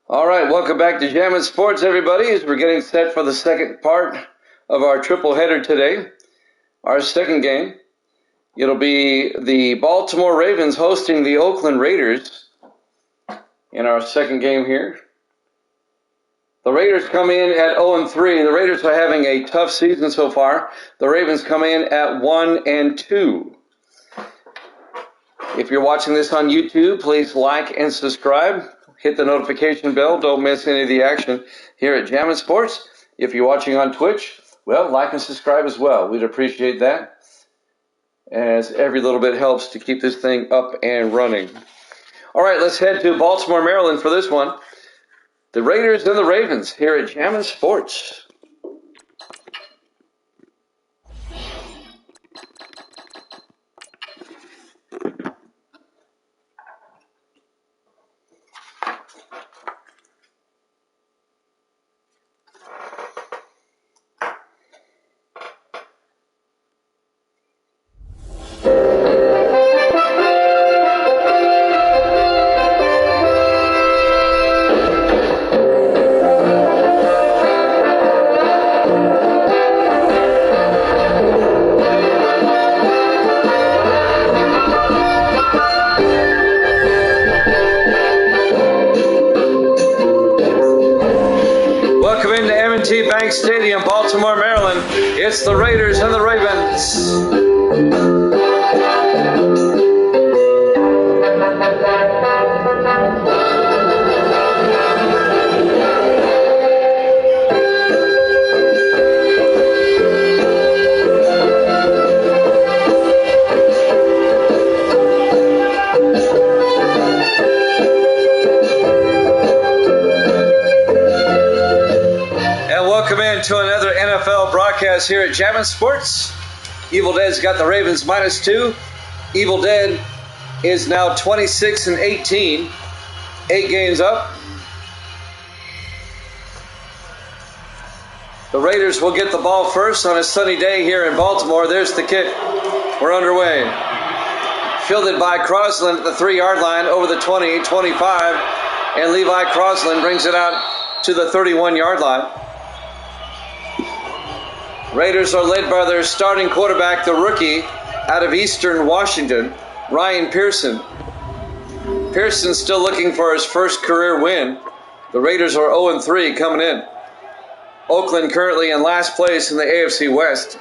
All right, welcome back to Jammin' Sports, everybody, as we're getting set for the second part of our triple header today. Our second game, it'll be the Baltimore Ravens hosting the Oakland Raiders in our second game here. The Raiders come in at 0-3. The Raiders are having a tough season so far. The Ravens come in at 1-2. If you're watching this on YouTube, please like and subscribe. Hit the notification bell. Don't miss any of the action here at Jammin' Sports. If you're watching on Twitch, well, like and subscribe as well. We'd appreciate that, as every little bit helps to keep this thing up and running. All right, let's head to Baltimore, Maryland for this one. The Raiders and the Ravens here at Jammin' Sports. Stadium, Baltimore, Maryland. It's the Raiders and the Ravens. To another NFL broadcast here at Jammin' Sports. Evil Dead's got the Ravens -2. Evil Dead is now 26-18, 8 games up. The Raiders will get the ball first on a sunny day here in Baltimore. There's the kick. We're underway. Fielded by Crosland at the 3-yard line over the 20, 25, and Levi Crosland brings it out to the 31-yard line. Raiders are led by their starting quarterback, the rookie out of Eastern Washington, Ryan Pearson. Pearson's still looking for his first career win. The Raiders are 0-3 coming in. Oakland currently in last place in the AFC West.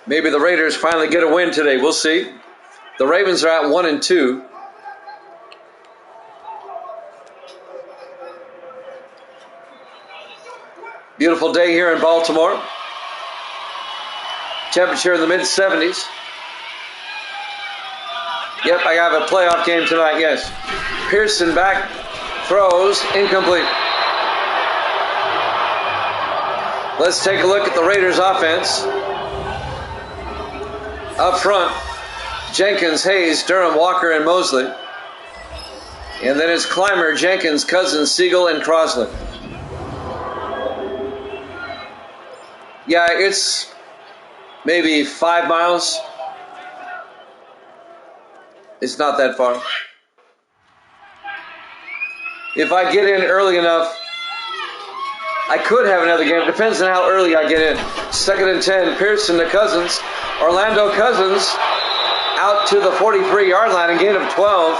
Maybe the Raiders finally get a win today. We'll see. The Ravens are at 1-2. Beautiful day here in Baltimore. Temperature in the mid-70s. Yep, I have a playoff game tonight, yes. Pearson back, throws, incomplete. Let's take a look at the Raiders' offense. Up front, Jenkins, Hayes, Durham, Walker, and Mosley. And then it's Clymer, Jenkins, Cousins, Siegel, and Crosland. Yeah, it's maybe 5 miles. It's not that far. If I get in early enough, I could have another game. It depends on how early I get in. 2nd and 10, Pearson to Cousins. Orlando Cousins out to the 43-yard line, a gain of 12.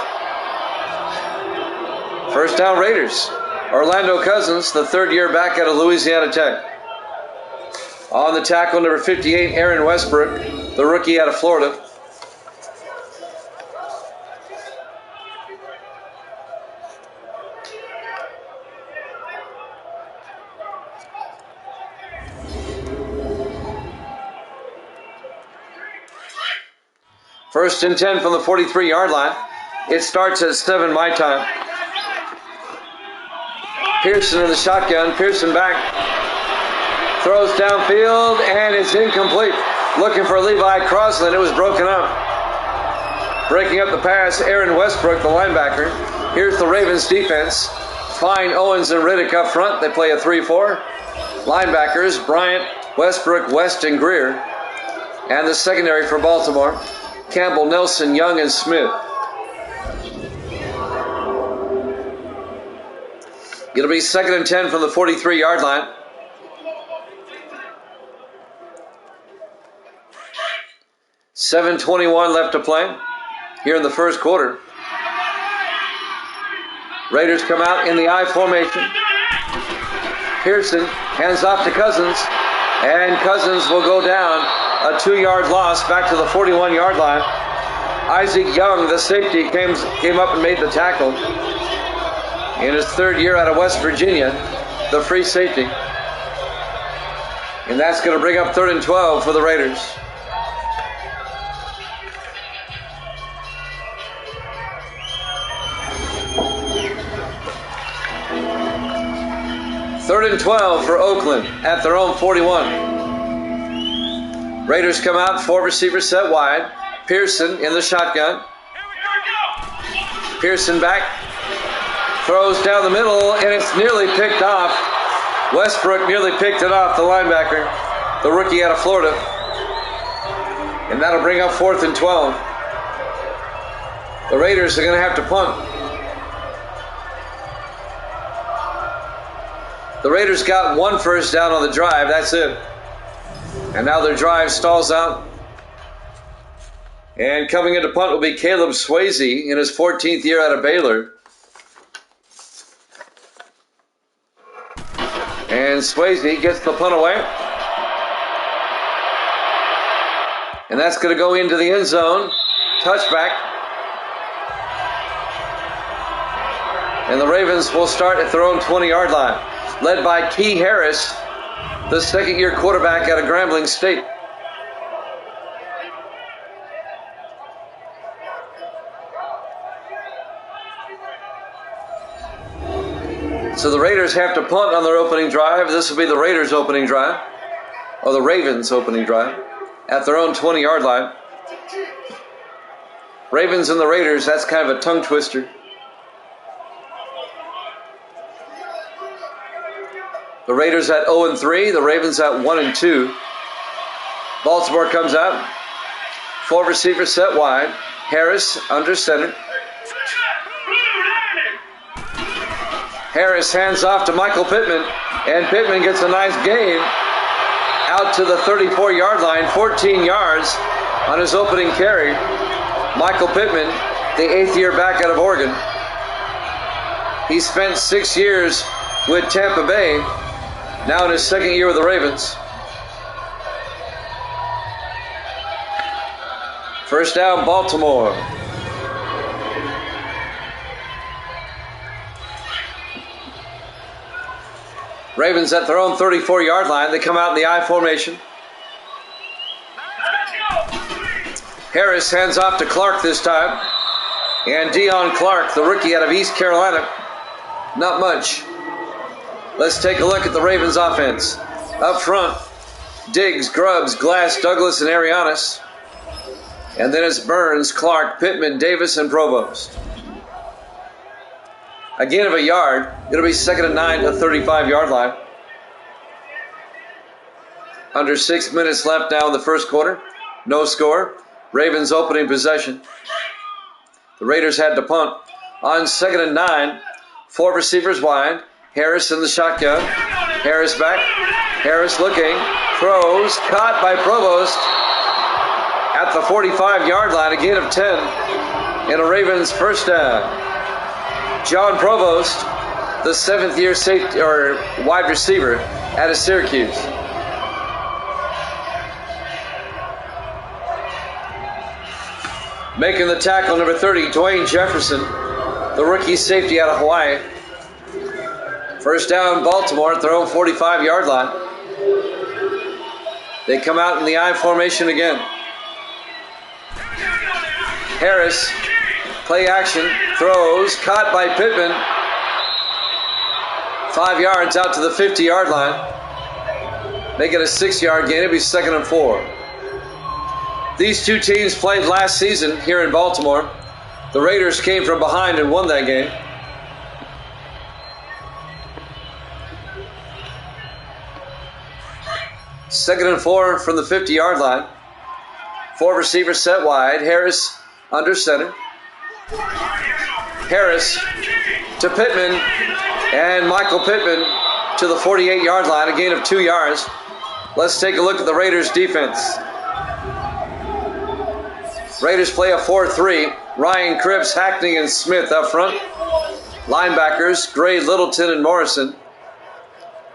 First down, Raiders. Orlando Cousins, the third-year back out of Louisiana Tech. On the tackle, number 58, Aaron Westbrook, the rookie out of Florida. First and 10 from the 43-yard line. It starts at 7 my time. Pearson in the shotgun. Pearson back. Throws downfield, and it's incomplete. Looking for Levi Crosland. It was broken up. Breaking up the pass, Aaron Westbrook, the linebacker. Here's the Ravens defense. Fine, Owens, and Riddick up front. They play a 3-4. Linebackers, Bryant, Westbrook, West, and Greer. And the secondary for Baltimore, Campbell, Nelson, Young, and Smith. It'll be 2nd and 10 from the 43-yard line. $7:21 left to play here in the first quarter. Raiders come out in the I formation. Pearson hands off to Cousins, and Cousins will go down. A 2-yard loss back to the 41-yard line. Isaac Young, the safety, came up and made the tackle. In his 3rd year out of West Virginia, the free safety. And that's going to bring up 3rd and 12 for the Raiders. Third and 12 for Oakland at their own 41. Raiders come out, 4 receivers set wide. Pearson in the shotgun. Pearson back. Throws down the middle, and it's nearly picked off. Westbrook nearly picked it off, the linebacker, the rookie out of Florida. And that'll bring up 4th and 12. The Raiders are going to have to punt. The Raiders got 1 first down on the drive, that's it. And now their drive stalls out. And coming into punt will be Caleb Swayze in his 14th year out of Baylor. And Swayze gets the punt away. And that's going to go into the end zone. Touchback. And the Ravens will start at their own 20-yard line. Led by Key Harris, the 2nd-year quarterback out of Grambling State. So the Raiders have to punt on their opening drive. This will be the Raiders' opening drive, or the Ravens' opening drive, at their own 20-yard line. Ravens and the Raiders, that's kind of a tongue twister. The Raiders at 0-3, the Ravens at 1-2. Baltimore comes out, 4 receivers set wide. Harris under center. Harris hands off to Michael Pittman, and Pittman gets a nice gain out to the 34-yard line, 14 yards on his opening carry. Michael Pittman, the 8th-year back out of Oregon. He spent 6 years with Tampa Bay, now in his 2nd year with the Ravens. First down, Baltimore. Ravens at their own 34-yard line. They come out in the I formation. Harris hands off to Clark this time. And Deion Clark, the rookie out of East Carolina. Not much. Let's take a look at the Ravens offense. Up front, Diggs, Grubbs, Glass, Douglas, and Arianes. And then it's Burns, Clark, Pittman, Davis, and Provost. A gain of a yard. It'll be 2nd and 9 to the 35-yard line. Under 6 minutes left now in the first quarter. No score. Ravens opening possession. The Raiders had to punt. On 2nd and 9, 4 receivers wide. Harris in the shotgun. Harris back. Harris looking. Throws. Caught by Provost at the 45-yard line. A gain of 10. And a Ravens first down. John Provost, the 7th-year safety or wide receiver out of Syracuse. Making the tackle, number 30, Dwayne Jefferson, the rookie safety out of Hawaii. First down, Baltimore at their own 45-yard line. They come out in the I formation again. Harris, play action, throws, caught by Pittman. 5 yards out to the 50-yard line. Make it a 6-yard gain. It'll be 2nd and 4. These two teams played last season here in Baltimore. The Raiders came from behind and won that game. 2nd and 4 from the 50-yard line. 4 receivers set wide. Harris under center. Harris to Pittman, and Michael Pittman to the 48-yard line, a gain of 2 yards. Let's take a look at the Raiders defense. Raiders play a 4-3. Ryan, Cripps, Hackney, and Smith up front. Linebackers, Gray, Littleton, and Morrison.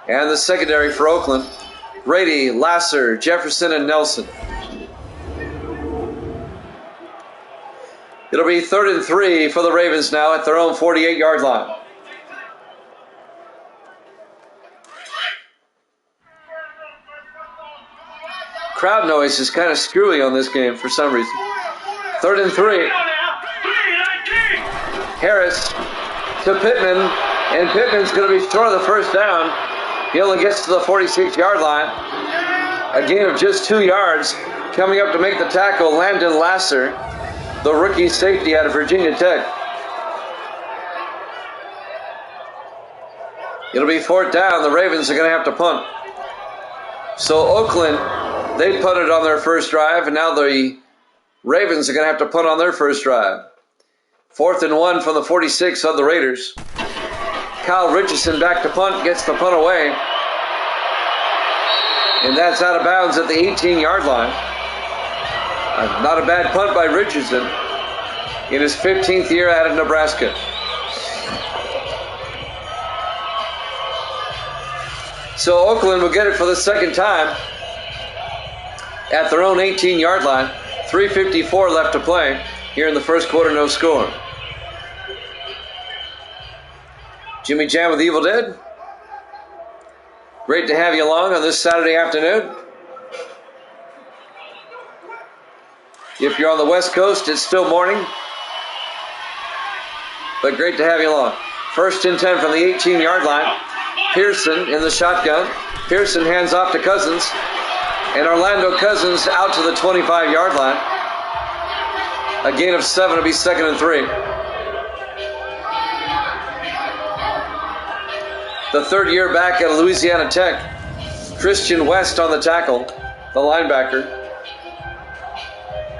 And the secondary for Oakland, Grady, Lasser, Jefferson, and Nelson. It'll be 3rd and 3 for the Ravens now at their own 48-yard line. Crowd noise is kind of screwy on this game for some reason. 3rd and 3. Harris to Pittman, and Pittman's going to be short of the first down. He only gets to the 46-yard line. A gain of just 2 yards. Coming up to make the tackle, Landon Lasser, the rookie safety out of Virginia Tech. It'll be 4th down. The Ravens are going to have to punt. So Oakland, they punted on their first drive, and now the Ravens are going to have to punt on their first drive. 4th and 1 from the 46 of the Raiders. Kyle Richardson back to punt, gets the punt away. And that's out of bounds at the 18-yard line. Not a bad punt by Richardson in his 15th year out of Nebraska. So Oakland will get it for the second time at their own 18-yard line. 3:54 left to play here in the first quarter, no score. Jimmy Jam with Evil Dead. Great to have you along on this Saturday afternoon. If you're on the West Coast, it's still morning. But great to have you along. 1st and 10 from the 18-yard line. Pearson in the shotgun. Pearson hands off to Cousins. And Orlando Cousins out to the 25-yard line. A gain of 7 to be 2nd and 3. The 3rd year back at Louisiana Tech. Christian West on the tackle, the linebacker.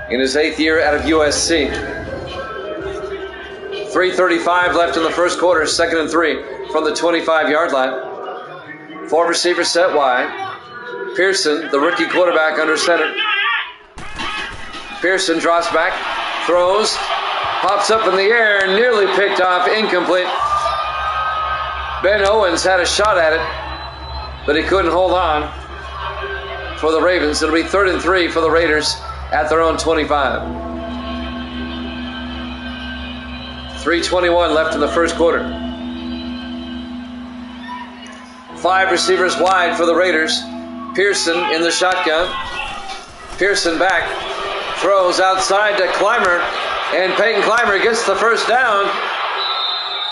In his 8th year out of USC. 3:35 left in the first quarter, 2nd and 3 from the 25-yard line. 4 receivers set wide. Pearson, the rookie quarterback, under center. Pearson drops back, throws, pops up in the air, nearly picked off, incomplete. Ben Owens had a shot at it, but he couldn't hold on for the Ravens. It'll be 3rd and 3 for the Raiders at their own 25. 3:21 left in the first quarter. 5 receivers wide for the Raiders. Pearson in the shotgun. Pearson back. Throws outside to Clymer. And Peyton Clymer gets the first down.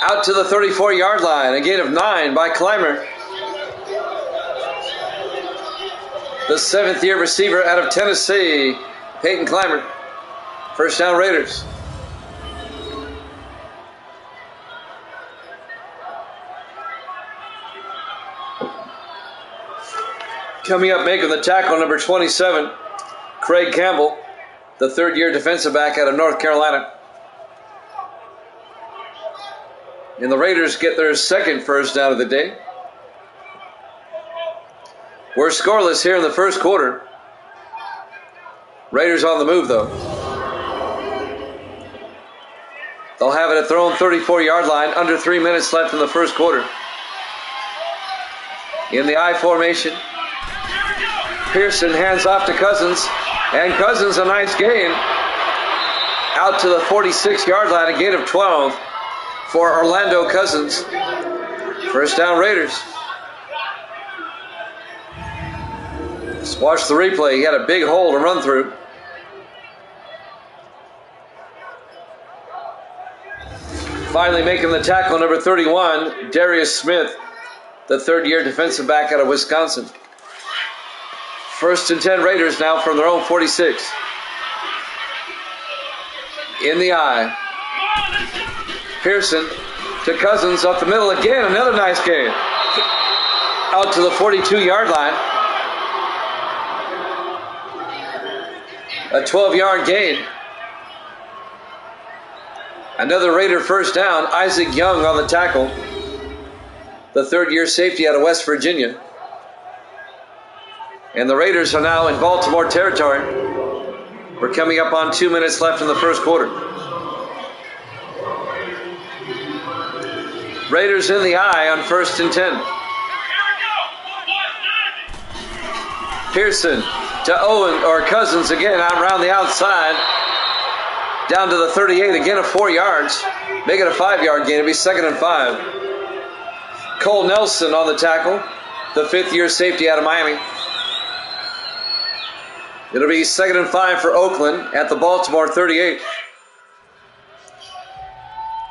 Out to the 34-yard line. A gain of 9 by Clymer. The 7th year receiver out of Tennessee, Peyton Clymer. First down Raiders. Coming up making the tackle, number 27, Craig Campbell, the 3rd year defensive back out of North Carolina. And the Raiders get their 2nd first down of the day. We're scoreless here in the first quarter. Raiders on the move, though. They'll have it at their own 34-yard line. Under 3 minutes left in the first quarter. In the I formation. Pearson hands off to Cousins. And Cousins, a nice gain. Out to the 46-yard line. A gain of 12 for Orlando Cousins. First down Raiders. Just watch the replay. He had a big hole to run through. Finally making the tackle, number 31, Darius Smith, the 3rd year defensive back out of Wisconsin. 1st and 10 Raiders now from their own 46. In the eye. Pearson to Cousins up the middle again. Another nice gain. Out to the 42-yard line. A 12-yard gain. Another Raider first down. Isaac Young on the tackle. The third-year safety out of West Virginia. And the Raiders are now in Baltimore territory. We're coming up on 2 minutes left in the first quarter. Raiders in the eye on 1st and 10. Pearson to Owen or Cousins again out around the outside. Down to the 38 again of 4 yards. Make it a 5-yard gain. It'll be 2nd and 5. Cole Nelson on the tackle. The 5th-year safety out of Miami. It'll be 2nd and 5 for Oakland at the Baltimore 38.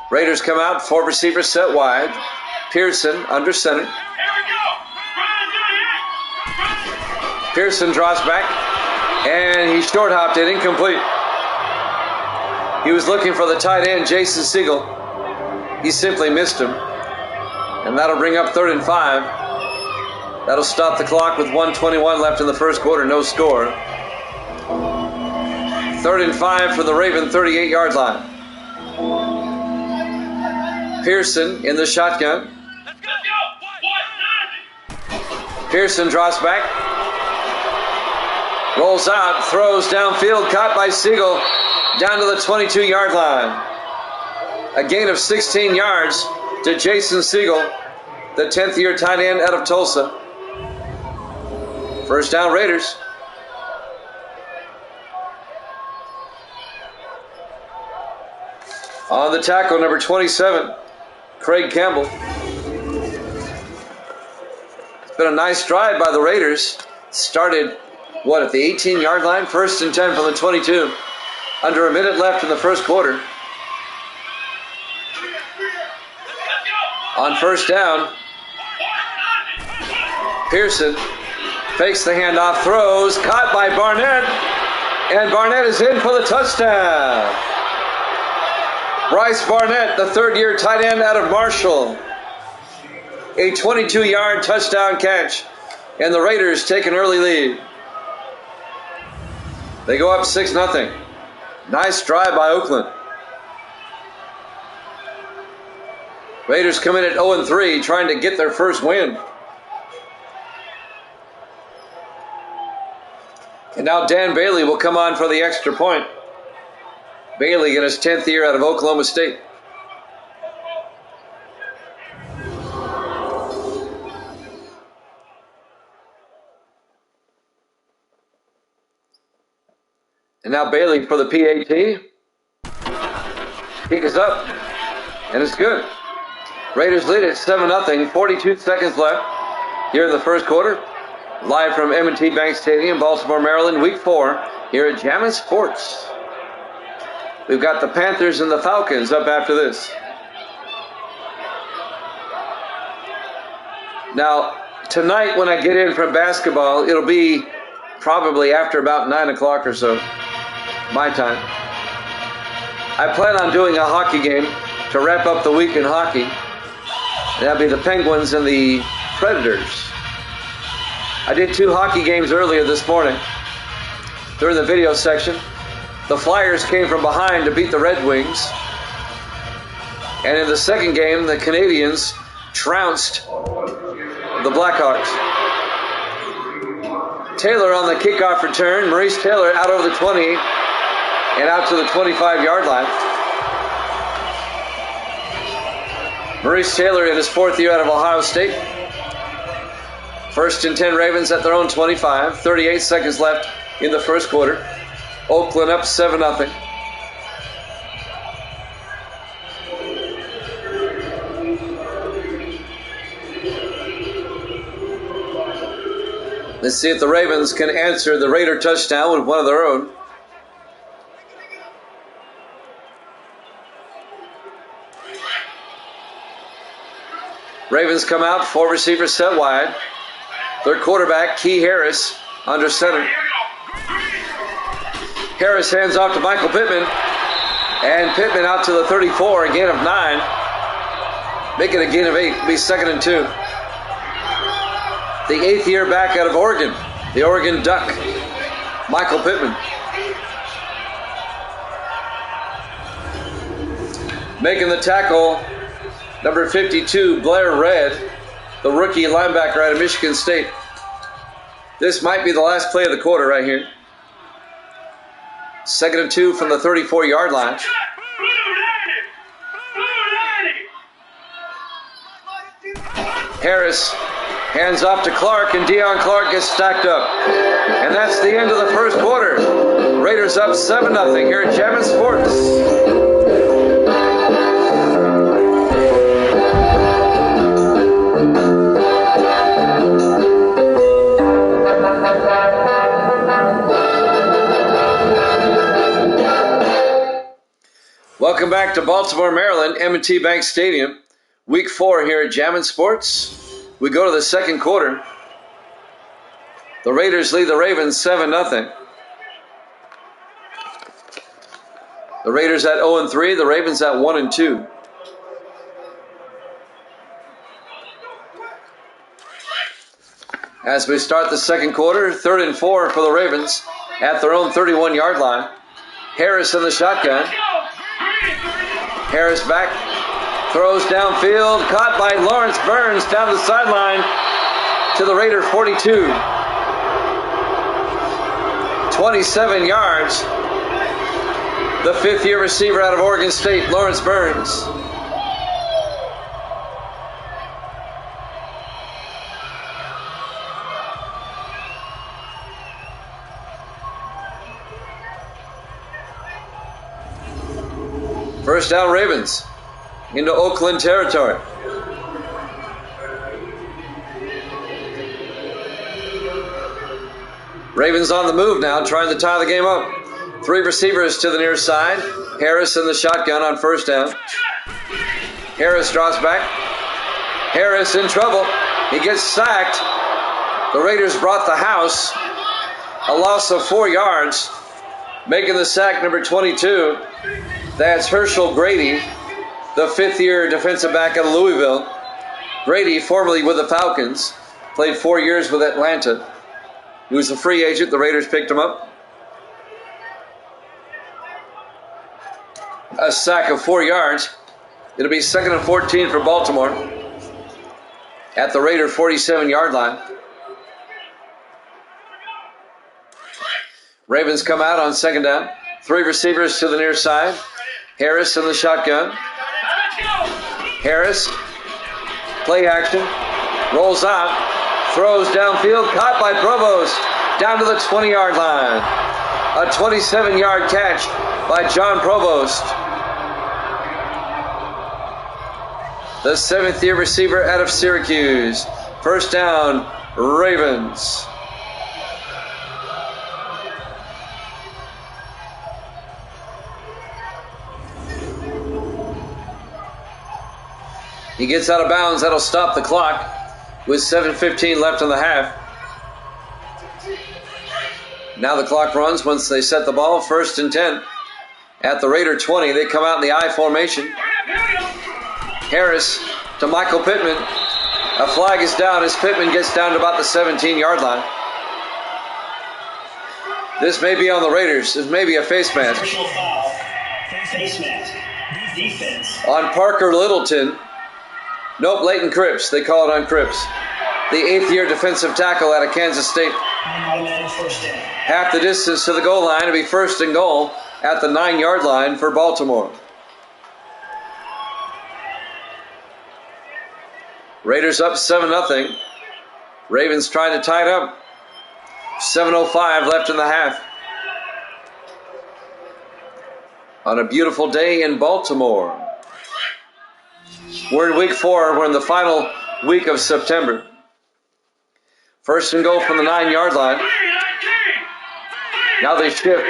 Raiders come out, 4 receivers set wide. Pearson under center. Pearson draws back, and he short hopped it, incomplete. He was looking for the tight end, Jason Siegel. He simply missed him. And that'll bring up 3rd and 5. That'll stop the clock with 1:21 left in the first quarter, no score. 3rd and 5 for the Raven 38-yard line. Pearson in the shotgun. Pearson drops back. Rolls out, throws downfield, caught by Siegel down to the 22-yard line. A gain of 16 yards to Jason Siegel, the 10th-year tight end out of Tulsa. First down, Raiders. On the tackle, number 27, Craig Campbell. It's been a nice drive by the Raiders. Started, at the 18-yard line? 1st and 10 from the 22. Under a minute left in the first quarter. On first down, Pearson fakes the handoff, throws, caught by Barnett, and Barnett is in for the touchdown. Bryce Barnett, the 3rd-year tight end out of Marshall. A 22-yard touchdown catch, and the Raiders take an early lead. They go up 6-0. Nice drive by Oakland. Raiders come in at 0-3, trying to get their first win. And now Dan Bailey will come on for the extra point. Bailey in his 10th year out of Oklahoma State. And now Bailey for the PAT. Kick is up, and it's good. Raiders lead at 7-0, 42 seconds left here in the first quarter. Live from M&T Bank Stadium, Baltimore, Maryland, Week 4 here at Jammin' Sports. We've got the Panthers and the Falcons up after this. Now, tonight when I get in from basketball, it'll be probably after about 9 o'clock or so, my time. I plan on doing a hockey game to wrap up the week in hockey. That'll be the Penguins and the Predators. I did 2 hockey games earlier this morning during the video section. The Flyers came from behind to beat the Red Wings. And in the second game, the Canadians trounced the Blackhawks. Taylor on the kickoff return. Maurice Taylor out over the 20 and out to the 25-yard line. Maurice Taylor in his 4th year out of Ohio State. 1st and 10 Ravens at their own 25. 38 seconds left in the first quarter. Oakland up 7-0. Let's see if the Ravens can answer the Raider touchdown with one of their own. Ravens come out, 4 receivers set wide. Their quarterback, Key Harris, under center. Harris hands off to Michael Pittman. And Pittman out to the 34, a gain of 9. Make it a gain of 8. It'll be 2nd and 2. The 8th year back out of Oregon. The Oregon Duck, Michael Pittman. Making the tackle, number 52, Blair Red, the rookie linebacker out of Michigan State. This might be the last play of the quarter right here. 2nd and 2 from the 34-yard line. Harris hands off to Clark, and Deion Clark gets stacked up. And that's the end of the first quarter. Raiders up 7-0 here at Jammin' Sports. Welcome back to Baltimore, Maryland, M&T Bank Stadium. Week 4 here at Jammin' Sports. We go to the second quarter. The Raiders lead the Ravens 7-0. The Raiders at 0-3, the Ravens at 1-2. As we start the second quarter, 3rd and 4 for the Ravens at their own 31-yard line. Harris in the shotgun. Harris back, throws downfield, caught by Lawrence Burns down the sideline to the Raider 42. 27 yards. The 5th-year receiver out of Oregon State, Lawrence Burns. First down, Ravens into Oakland territory. Ravens on the move now, trying to tie the game up. 3 receivers to the near side. Harris in the shotgun on first down. Harris drops back. Harris in trouble. He gets sacked. The Raiders brought the house. A loss of 4 yards. Making the sack, number 22. That's Herschel Grady, the 5th-year defensive back out of Louisville. Grady, formerly with the Falcons, played 4 years with Atlanta. He was a free agent. The Raiders picked him up. A sack of 4 yards. It'll be 2nd and 14 for Baltimore at the Raider 47-yard line. Ravens come out on 2nd down. 3 receivers to the near side. Harris in the shotgun. Harris, play action, rolls out, throws downfield, caught by Provost, down to the 20-yard line. A 27-yard catch by John Provost. The 7th-year receiver out of Syracuse. First down, Ravens. He gets out of bounds. That'll stop the clock with 7:15 left in the half. Now the clock runs once they set the ball. 1st and 10 at the Raider 20. They come out in the I formation. Harris to Michael Pittman. A flag is down as Pittman gets down to about the 17-yard line. This may be on the Raiders. This may be a face mask. Face mask. Defense. On Parker Littleton. Nope, Leighton Cripps. They call it on Cripps. The 8th-year defensive tackle out of Kansas State. Half the distance to the goal line. It'll be 1st and goal at the 9-yard line for Baltimore. Raiders up 7-0. Ravens trying to tie it up. 7:05 left in the half. On a beautiful day in Baltimore. We're in week 4. We're in the final week of September. 1st and goal from the 9-yard line. Now they shift.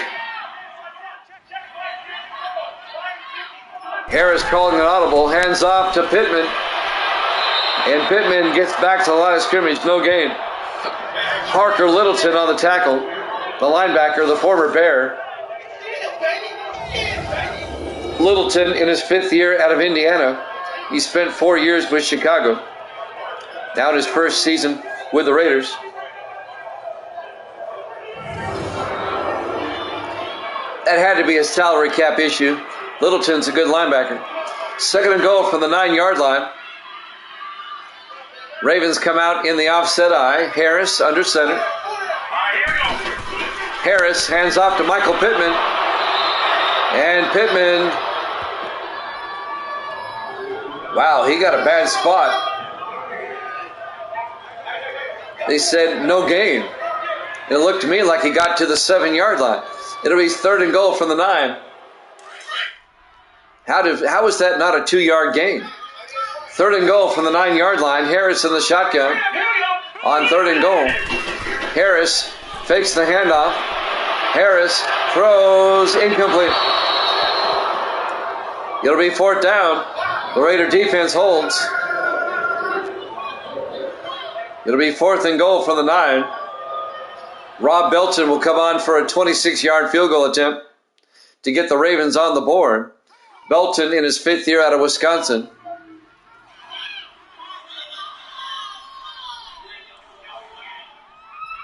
Harris calling an audible. Hands off to Pittman. And Pittman gets back to the line of scrimmage. No gain. Parker Littleton on the tackle. The linebacker, the former Bear. Littleton in his 5th year out of Indiana. He spent 4 years with Chicago. Now in his 1st season with the Raiders. That had to be a salary cap issue. Littleton's a good linebacker. Second and goal from the 9-yard line. Ravens come out in the offset eye. Harris under center. Harris hands off to Michael Pittman. And Pittman, wow, he got a bad spot. They said no gain. It looked to me like he got to the 7-yard line. It'll be third and goal from the 9. How is that not a 2-yard gain? Third and goal from the 9-yard line. Harris in the shotgun on third and goal. Harris fakes the handoff. Harris throws incomplete. It'll be fourth down. The Raider defense holds. It'll be fourth and goal from the 9. Rob Belton will come on for a 26-yard field goal attempt to get the Ravens on the board. Belton in his 5th year out of Wisconsin.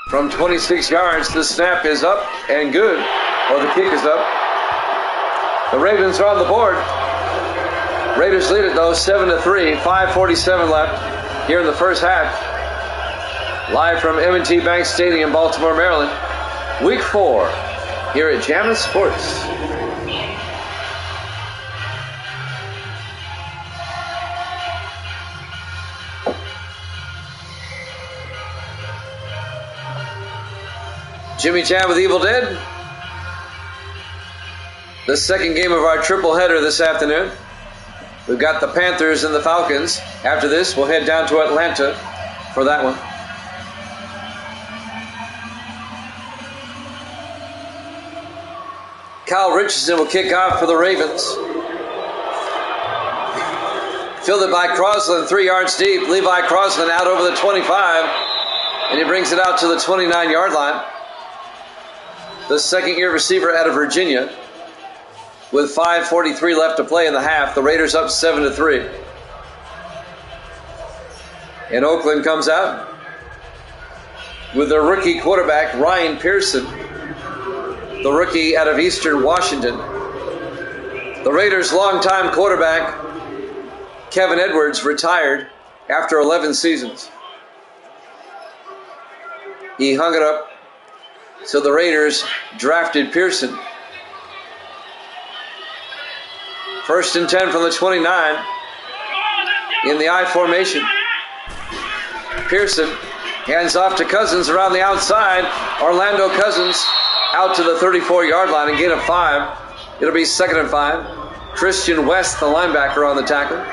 From 26 yards, the snap is up and good, or the kick is up. The Ravens are on the board. Raiders lead it though, 7-3, 5:47 left here in the first half. Live from M&T Bank Stadium, Baltimore, Maryland. Week 4 here at Jammin' Sports. Jimmy Chan with Evil Dead. The second game of our triple header this afternoon. We've got the Panthers and the Falcons. After this, we'll head down to Atlanta for that one. Kyle Richardson will kick off for the Ravens. Fielded by Crosland, 3 yards deep. Levi Crosland out over the 25, and he brings it out to the 29-yard line. The second-year receiver out of Virginia. With 5:43 left to play in the half, the Raiders up 7-3. And Oakland comes out with their rookie quarterback, Ryan Pearson, the rookie out of Eastern Washington. The Raiders' longtime quarterback, Kevin Edwards, retired after 11 seasons. He hung it up, so the Raiders drafted Pearson. First and 10 from the 29 in the I formation. Pearson hands off to Cousins around the outside. Orlando Cousins out to the 34-yard line and gain of 5. It'll be 2nd and 5. Christian West, the linebacker, on the tackle.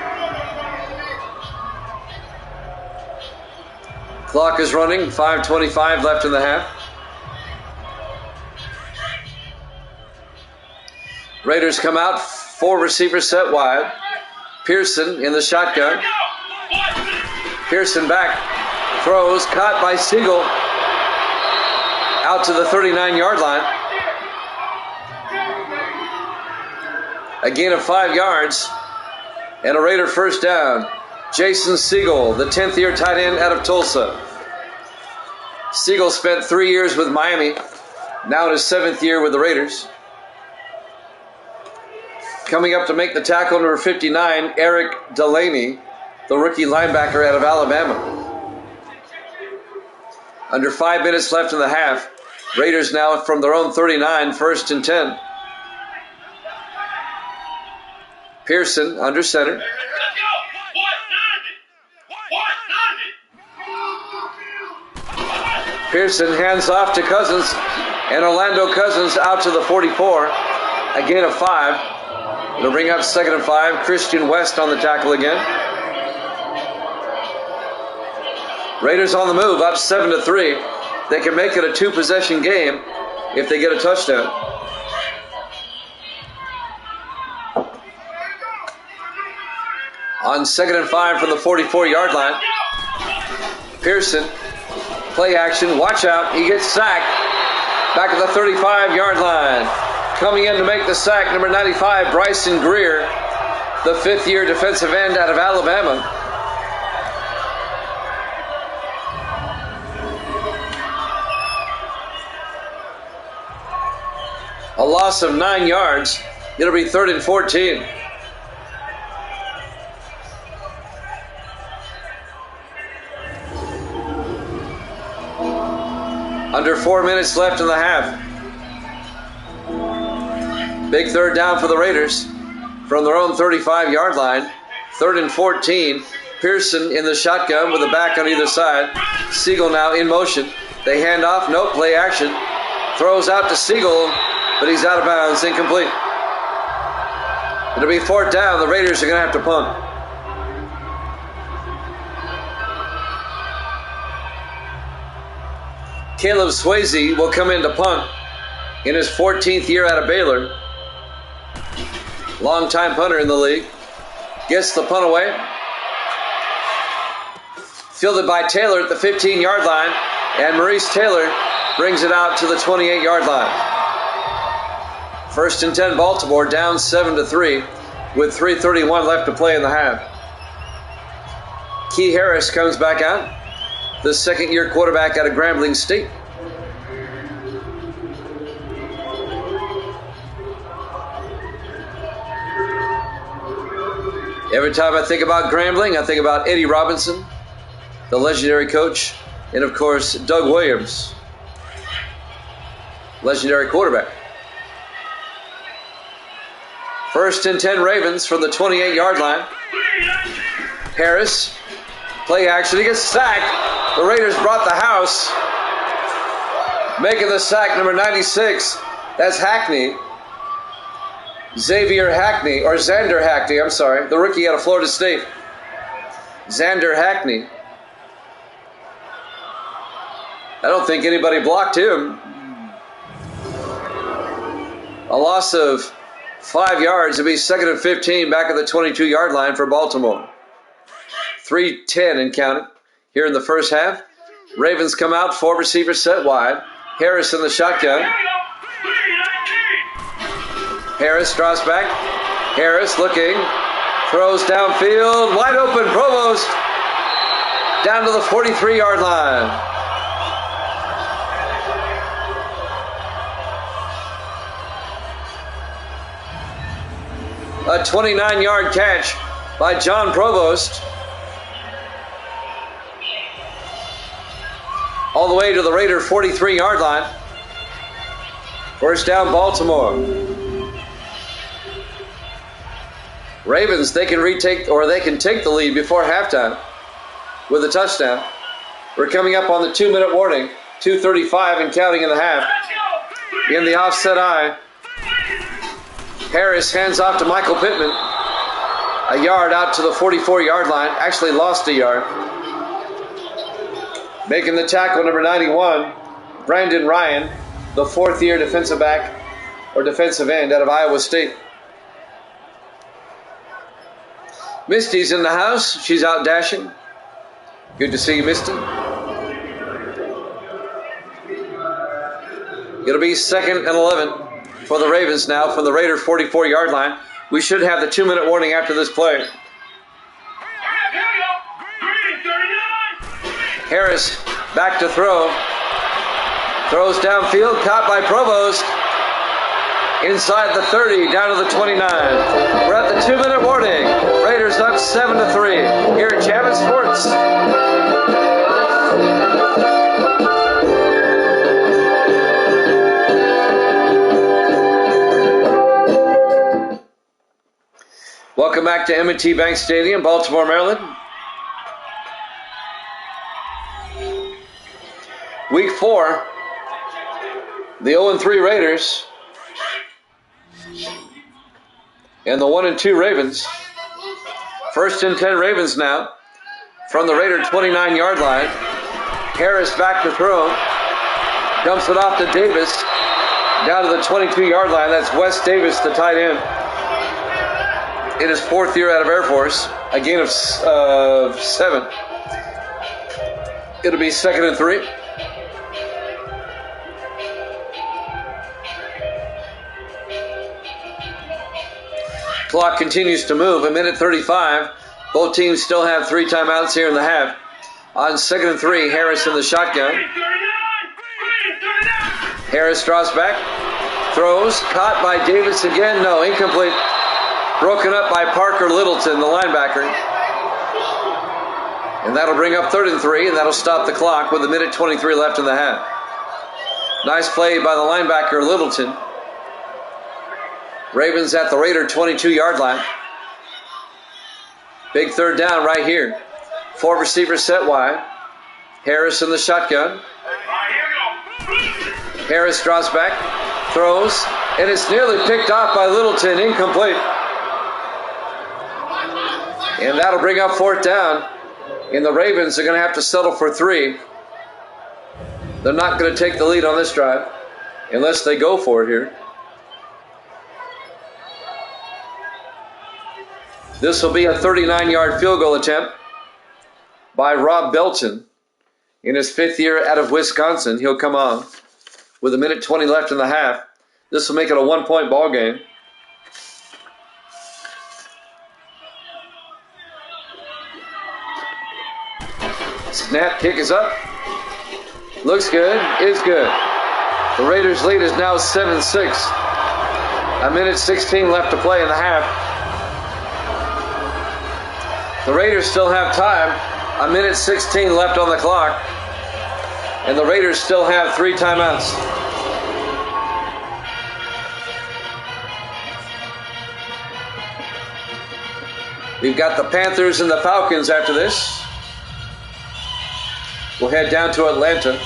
Clock is running. 5:25 left in the half. Raiders come out. 4 receivers set wide. Pearson in the shotgun. Pearson back. Throws. Caught by Siegel. Out to the 39-yard line. A gain of 5 yards. And a Raider first down. Jason Siegel, the 10th-year tight end out of Tulsa. Siegel spent 3 years with Miami. Now in his 7th year with the Raiders. Coming up to make the tackle, number 59, Eric Delaney, the rookie linebacker out of Alabama. Under 5 minutes left in the half. Raiders now from their own 39, 1st and 10. Pearson under center. Pearson hands off to Cousins, and Orlando Cousins out to the 44. A gain of 5. It'll bring up 2nd and 5. Christian West on the tackle again. Raiders on the move, up 7-3. They can make it a 2-possession game if they get a touchdown. On 2nd and 5 from the 44-yard line. Pearson, play action, watch out, he gets sacked. Back at the 35-yard line. Coming in to make the sack, number 95, Bryson Greer, the 5th-year defensive end out of Alabama. A loss of 9 yards. It'll be 3rd and 14. Under 4 minutes left in the half. Big third down for the Raiders from their own 35-yard line. 3rd and 14. Pearson in the shotgun with a back on either side. Siegel now in motion. They hand off. Nope, play action. Throws out to Siegel, but he's out of bounds. Incomplete. It'll be 4th down. The Raiders are going to have to punt. Caleb Swayze will come in to punt in his 14th year out of Baylor. Long-time punter in the league. Gets the punt away. Fielded by Taylor at the 15-yard line. And Maurice Taylor brings it out to the 28-yard line. 1st and 10 Baltimore, down 7-3 with 3:31 left to play in the half. Key Harris comes back out, the second-year quarterback out of Grambling State. Every time I think about Grambling, I think about Eddie Robinson, the legendary coach, and of course, Doug Williams, legendary quarterback. 1st and 10 Ravens from the 28-yard line. Harris, play action, he gets sacked. The Raiders brought the house. Making the sack, number 96, that's Hackney. Xander Hackney, I'm sorry, the rookie out of Florida State. Xander Hackney. I don't think anybody blocked him. A loss of 5 yards. It'll be 2nd and 15 back at the 22-yard line for Baltimore. 3:10 and counting here in the first half. Ravens come out, 4 receivers set wide. Harris in the shotgun. Harris draws back. Harris looking. Throws downfield. Wide open. Provost down to the 43-yard line. A 29-yard catch by John Provost. All the way to the Raider 43-yard line. 1st down, Baltimore. Ravens, they can take the lead before halftime with a touchdown. We're coming up on the 2-minute warning. 2:35 and counting in the half. In the offset eye. Harris hands off to Michael Pittman. A yard out to the 44-yard line. Actually lost a yard. Making the tackle, number 91, Brandon Ryan, the 4th-year defensive back or defensive end out of Iowa State. Misty's in the house. She's out dashing. Good to see you, Misty. It'll be 2nd and 11 for the Ravens now from the Raider 44-yard line. We should have the 2-minute warning after this play. Harris back to throw. Throws downfield, caught by Provost. Inside the 30, down to the 29. We're at the 2-minute warning. Raiders up 7-3 here at Chapman Sports. Welcome back to M&T Bank Stadium, Baltimore, Maryland. Week 4, the 0-3 Raiders and the 1-2 Ravens. 1st and 10 Ravens now from the Raider 29-yard line. Harris back to throw. Dumps it off to Davis down to the 22-yard line. That's Wes Davis, the tight end. In his 4th year out of Air Force, a gain of 7. It'll be 2nd and 3. Clock continues to move. 1:35. Both teams still have 3 timeouts here in the half. On 2nd and 3, Harris in the shotgun. Harris draws back. Throws. Caught by Davis again. No, incomplete. Broken up by Parker Littleton, the linebacker. And that'll bring up 3rd and 3, and that'll stop the clock with 1:23 left in the half. Nice play by the linebacker, Littleton. Ravens at the Raider 22-yard line. Big third down right here. 4 receivers set wide. Harris in the shotgun. Harris draws back, throws, and it's nearly picked off by Littleton, incomplete. And that'll bring up 4th down. And the Ravens are going to have to settle for 3. They're not going to take the lead on this drive unless they go for it here. This will be a 39-yard field goal attempt by Rob Belton. In his 5th year out of Wisconsin, he'll come on with 1:20 left in the half. This will make it a 1-point ball game. Snap, kick is up. Looks good, is good. The Raiders' lead is now 7-6. 1:16 left to play in the half. The Raiders still have time. 1:16 left on the clock. And the Raiders still have 3 timeouts. We've got the Panthers and the Falcons after this. We'll head down to Atlanta.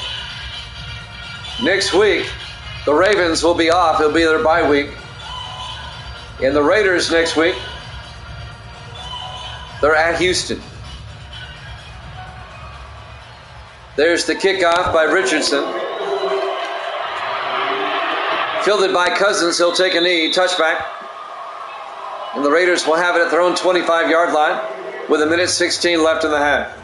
Next week, the Ravens will be off. It'll be their bye week. And the Raiders next week, they're at Houston. There's the kickoff by Richardson. Fielded by Cousins. He'll take a knee. Touchback. And the Raiders will have it at their own 25-yard line with 1:16 left in the half.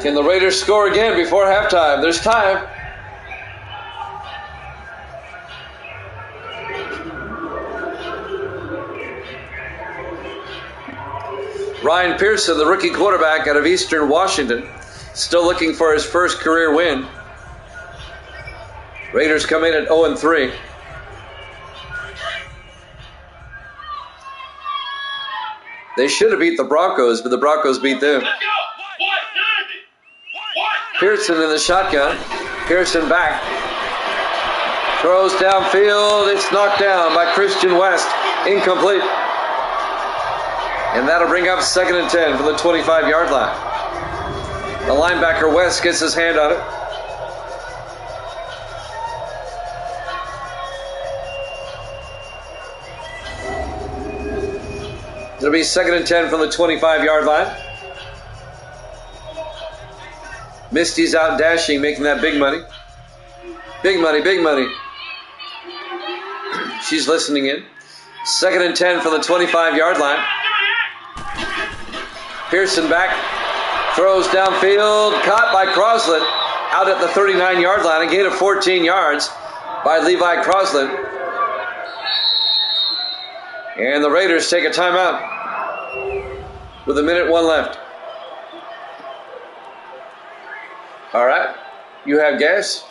Can the Raiders score again before halftime? There's time. Ryan Pearson, the rookie quarterback out of Eastern Washington, still looking for his first career win. Raiders come in at 0-3. They should have beat the Broncos, but the Broncos beat them. Pearson in the shotgun. Pearson back. Throws downfield. It's knocked down by Christian West. Incomplete. And that'll bring up 2nd and 10 from the 25-yard line. The linebacker West gets his hand on it. It'll be 2nd and 10 from the 25-yard line. Misty's out dashing, making that big money. Big money, big money. She's listening in. 2nd and 10 from the 25-yard line. Pearson back, throws downfield, caught by Crosland, out at the 39-yard line, a gain of 14 yards by Levi Crosland. And the Raiders take a timeout with 1:01 left. All right, you have gas?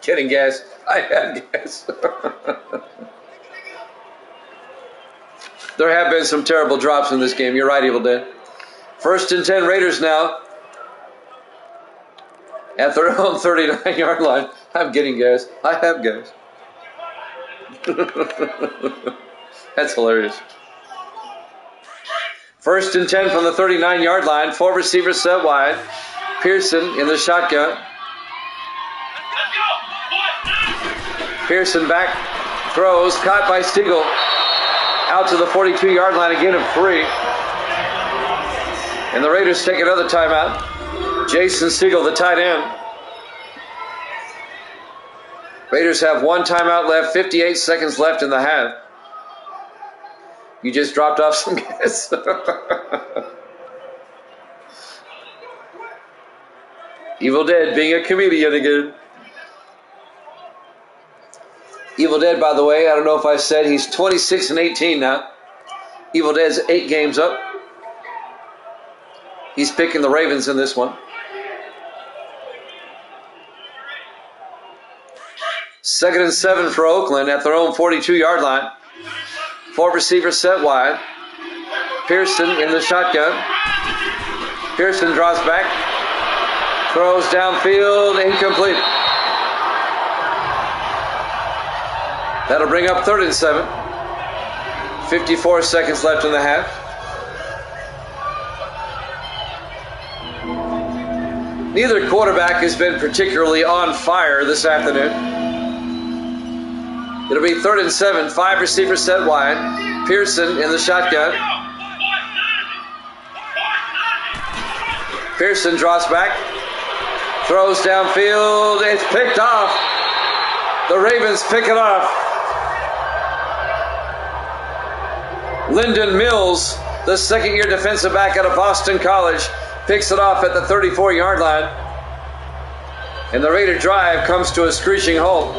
Getting gas. I have gas. There have been some terrible drops in this game. You're right, Evil Dead. 1st and 10 Raiders now at their own 39-yard line. I'm getting gas. I have gas. That's hilarious. 1st and 10 from the 39-yard line. 4 receivers set wide. Pearson in the shotgun. Pearson back. Throws. Caught by Siegel. Out to the 42-yard line, again of 3. And the Raiders take another timeout. Jason Siegel, the tight end. Raiders have 1 timeout left, 58 seconds left in the half. You just dropped off some gas. Evil Dead being a comedian again. Evil Dead, by the way, I don't know if I said, he's 26-18 now. Evil Dead's 8 games up. He's picking the Ravens in this one. 2nd and 7 for Oakland at their own 42-yard line. 4 receivers set wide. Pearson in the shotgun. Pearson draws back. Throws downfield, incomplete. That'll bring up 3rd and 7. 54 seconds left in the half. Neither quarterback has been particularly on fire this afternoon. It'll be 3rd and 7, 5 receivers set wide. Pearson in the shotgun. Pearson draws back. Throws downfield. It's picked off. The Ravens pick it off. Lyndon Mills, the second-year defensive back out of Boston College, picks it off at the 34-yard line. And the Raider drive comes to a screeching halt.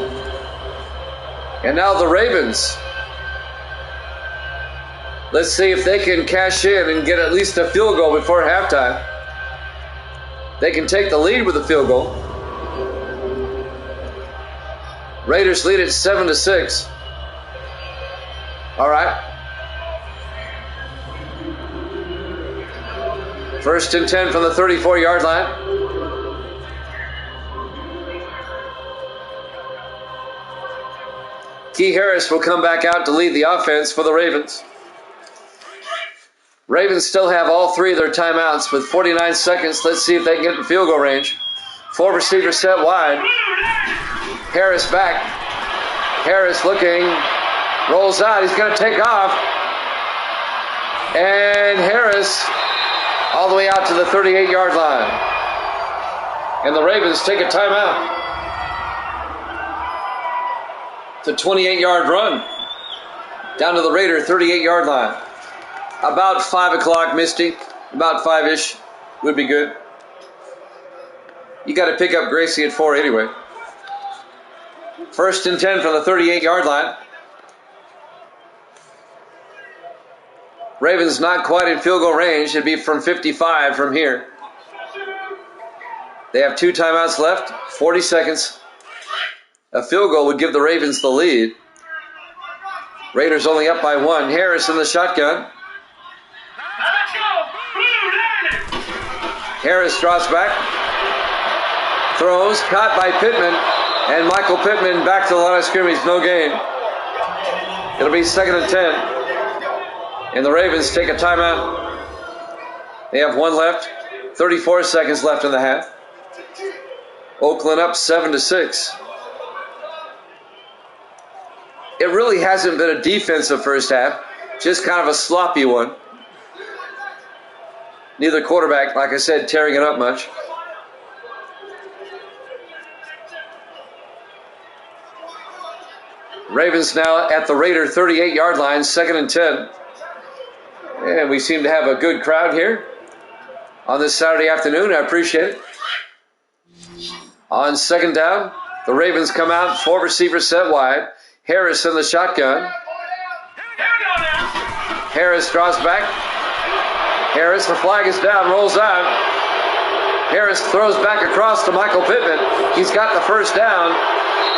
And now the Ravens. Let's see if they can cash in and get at least a field goal before halftime. They can take the lead with a field goal. Raiders lead at 7-6. All right. 1st and 10 from the 34-yard line. Key Harris will come back out to lead the offense for the Ravens. Ravens still have all 3 of their timeouts with 49 seconds. Let's see if they can get in field goal range. 4 receivers set wide. Harris back. Harris looking. Rolls out. He's going to take off. And Harris all the way out to the 38-yard line. And the Ravens take a timeout. It's a 28-yard run down to the Raider 38-yard line. About 5 o'clock, Misty. About 5-ish would be good. You got to pick up Gracie at 4 anyway. 1st and 10 from the 38-yard line. Ravens not quite in field goal range. It'd be from 55 from here. They have 2 timeouts left, 40 seconds. A field goal would give the Ravens the lead. Raiders only up by 1. Harris in the shotgun. Harris draws back. Throws, caught by Pittman. And Michael Pittman back to the line of scrimmage, no gain. It'll be 2nd and 10. And the Ravens take a timeout. They have 1 left. 34 seconds left in the half. Oakland up 7-6. It really hasn't been a defensive first half. Just kind of a sloppy one. Neither quarterback, like I said, tearing it up much. Ravens now at the Raider 38-yard line, 2nd and 10. And we seem to have a good crowd here on this Saturday afternoon. I appreciate it. On 2nd down, the Ravens come out, 4 receivers set wide. Harris in the shotgun. Harris draws back. Harris, the flag is down, rolls out. Harris throws back across to Michael Pittman. He's got the 1st down.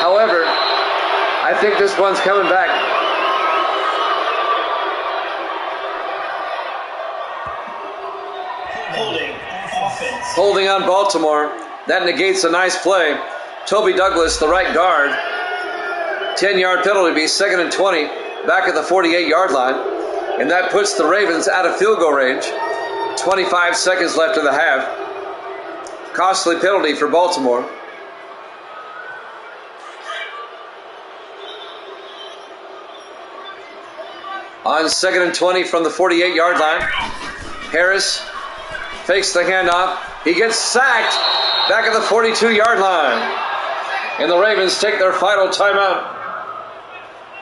However, I think this one's coming back. Holding on Baltimore. That negates a nice play. Toby Douglas, the right guard. 10-yard penalty, be 2nd and 20, back at the 48-yard line. And that puts the Ravens out of field goal range. 25 seconds left in the half. Costly penalty for Baltimore. On 2nd and 20 from the 48-yard line. Harris fakes the handoff. He gets sacked back at the 42-yard line. And the Ravens take their final timeout.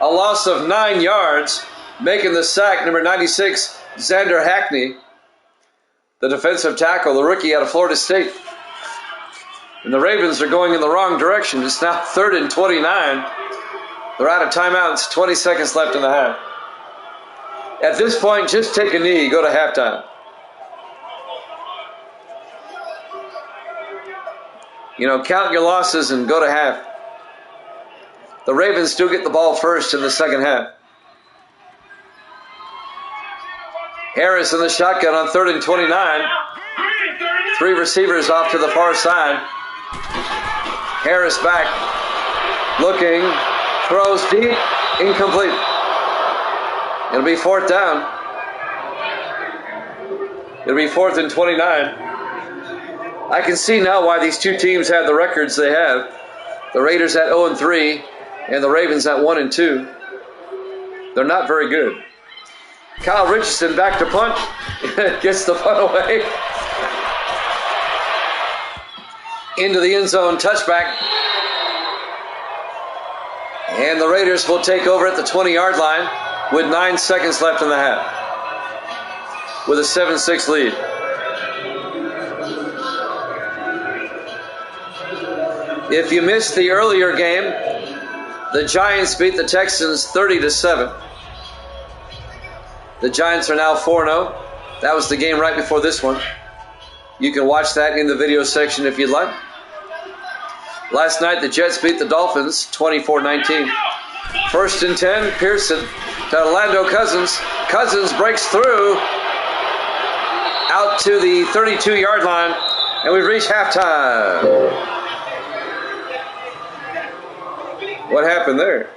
A loss of 9 yards, making the sack number 96, Xander Hackney, the defensive tackle, the rookie out of Florida State. And the Ravens are going in the wrong direction. It's now 3rd and 29. They're out of timeouts, 20 seconds left in the half. At this point, just take a knee, go to halftime. You know, count your losses and go to half. The Ravens do get the ball first in the second half. Harris in the shotgun on 3rd and 29. 3 receivers off to the far side. Harris back, looking, throws deep, incomplete. It'll be 4th down. It'll be 4th and 29. I can see now why these two teams have the records they have. The Raiders at 0-3 and the Ravens at 1-2. They're not very good. Kyle Richardson back to punt. Gets the punt away. Into the end zone, touchback. And the Raiders will take over at the 20-yard line with 9 seconds left in the half, with a 7-6 lead. If you missed the earlier game, the Giants beat the Texans 30-7. The Giants are now 4-0. That was the game right before this one. You can watch that in the video section if you'd like. Last night, the Jets beat the Dolphins 24-19. 1st and 10, Pearson to Orlando Cousins. Cousins breaks through out to the 32-yard line, and we've reached halftime. What happened there?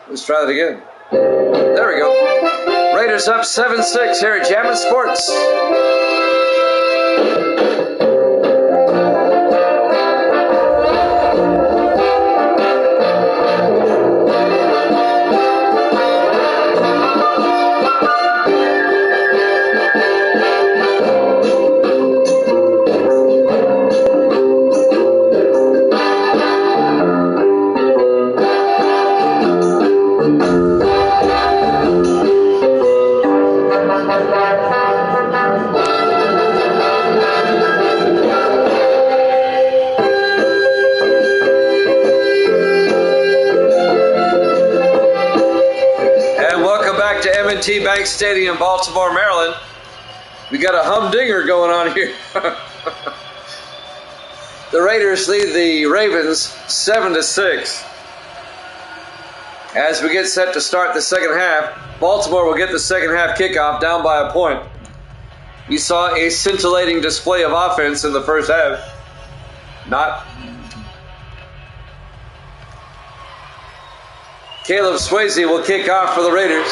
Let's try that again. There we go. Raiders up 7-6 here at Jammin' Sports. M&T Bank Stadium, Baltimore, Maryland. We got a humdinger going on here. The Raiders lead the Ravens 7-6. As we get set to start the second half, Baltimore will get the second half kickoff down by a point. You saw a scintillating display of offense in the first half. Not. Caleb Swayze will kick off for the Raiders.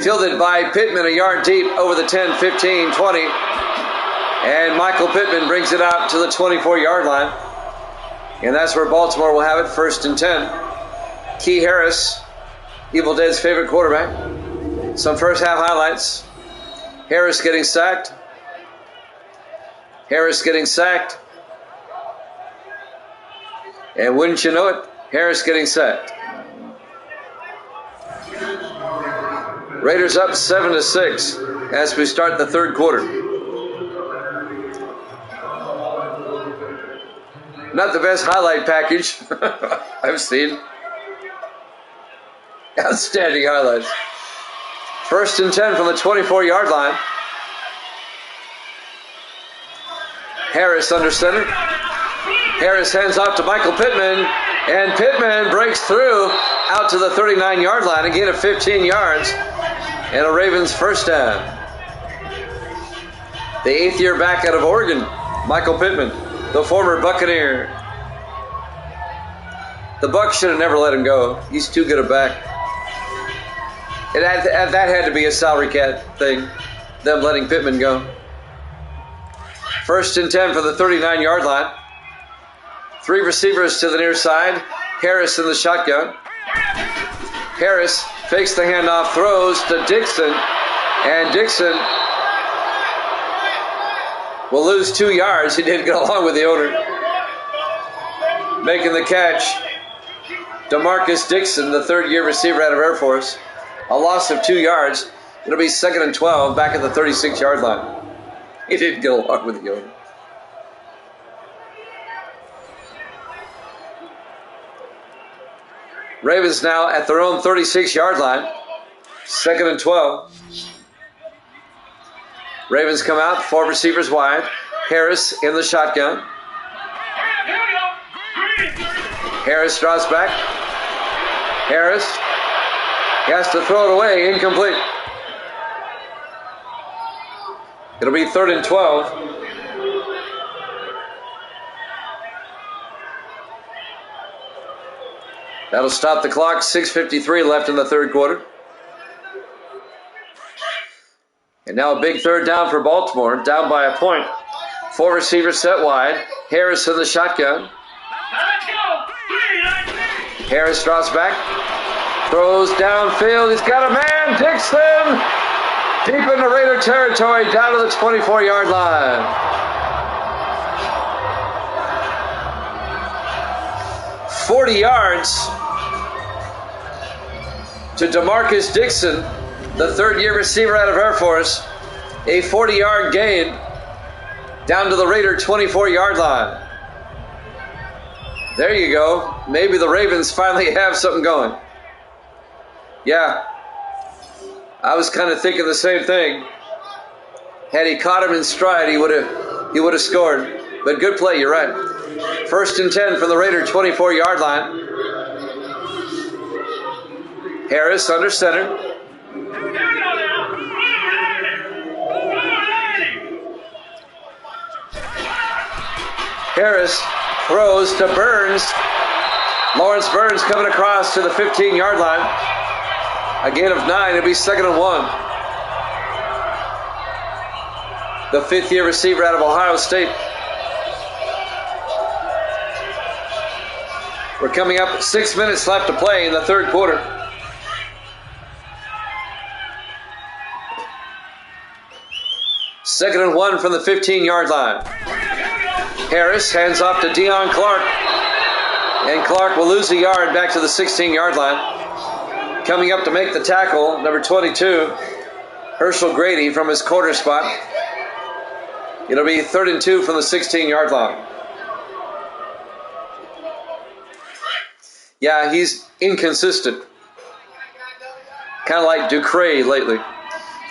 Fielded by Pittman a yard deep over the 10, 15, 20. And Michael Pittman brings it out to the 24-yard line. And that's where Baltimore will have it, 1st and 10. Key Harris, Evil Dead's favorite quarterback. Some first half highlights. Harris getting sacked. Harris getting sacked. And wouldn't you know it, Harris getting sacked. Raiders up 7-6 as we start the third quarter. Not the best highlight package I've seen. Outstanding highlights. 1st and 10 from the 24-yard line. Harris under center. Harris hands off to Michael Pittman, and Pittman breaks through out to the 39-yard line, again at 15 yards, and a Ravens first down. The 8th year back out of Oregon, Michael Pittman, the former Buccaneer. The Bucs should have never let him go. He's too good a back. That had to be a salary cap thing, them letting Pittman go. 1st and 10 for the 39-yard line. 3 receivers to the near side. Harris in the shotgun. Harris fakes the handoff, throws to Dixon, and Dixon will lose 2 yards. He didn't get along with the owner. Making the catch, DeMarcus Dixon, the 3rd-year receiver out of Air Force. A loss of 2 yards. It'll be 2nd and 12 back at the 36-yard line. He didn't get along with the owner. Ravens now at their own 36-yard line. 2nd and 12. Ravens come out, 4 receivers wide. Harris in the shotgun. Harris draws back. Harris, he has to throw it away, incomplete. It'll be 3rd and 12. That'll stop the clock. 6:53 left in the third quarter. And now a big third down for Baltimore, down by a point. 4 receivers set wide. Harris in the shotgun. Harris drops back. Throws downfield. He's got a man. Dixon deep in the Raider territory, down to the 24-yard line. 40 yards to DeMarcus Dixon, the third-year receiver out of Air Force. A 40-yard gain down to the Raider 24-yard line. There you go. Maybe the Ravens finally have something going. Yeah, I was kind of thinking the same thing. Had he caught him in stride, he would have scored. But good play, you're right. 1st and 10 from the Raider 24-yard line. Harris under center. Harris throws to Burns. Lawrence Burns coming across to the 15-yard line. A gain of 9. It'll be 2nd and 1. The 5th-year receiver out of Ohio State. We're coming up 6 minutes left to play in the third quarter. Second and 1 from the 15-yard line. Harris hands off to Deion Clark. And Clark will lose a yard back to the 16-yard line. Coming up to make the tackle, number 22, Herschel Grady from his corner spot. It'll be 3rd and 2 from the 16-yard line. Yeah, he's inconsistent. Kind of like Ducre lately.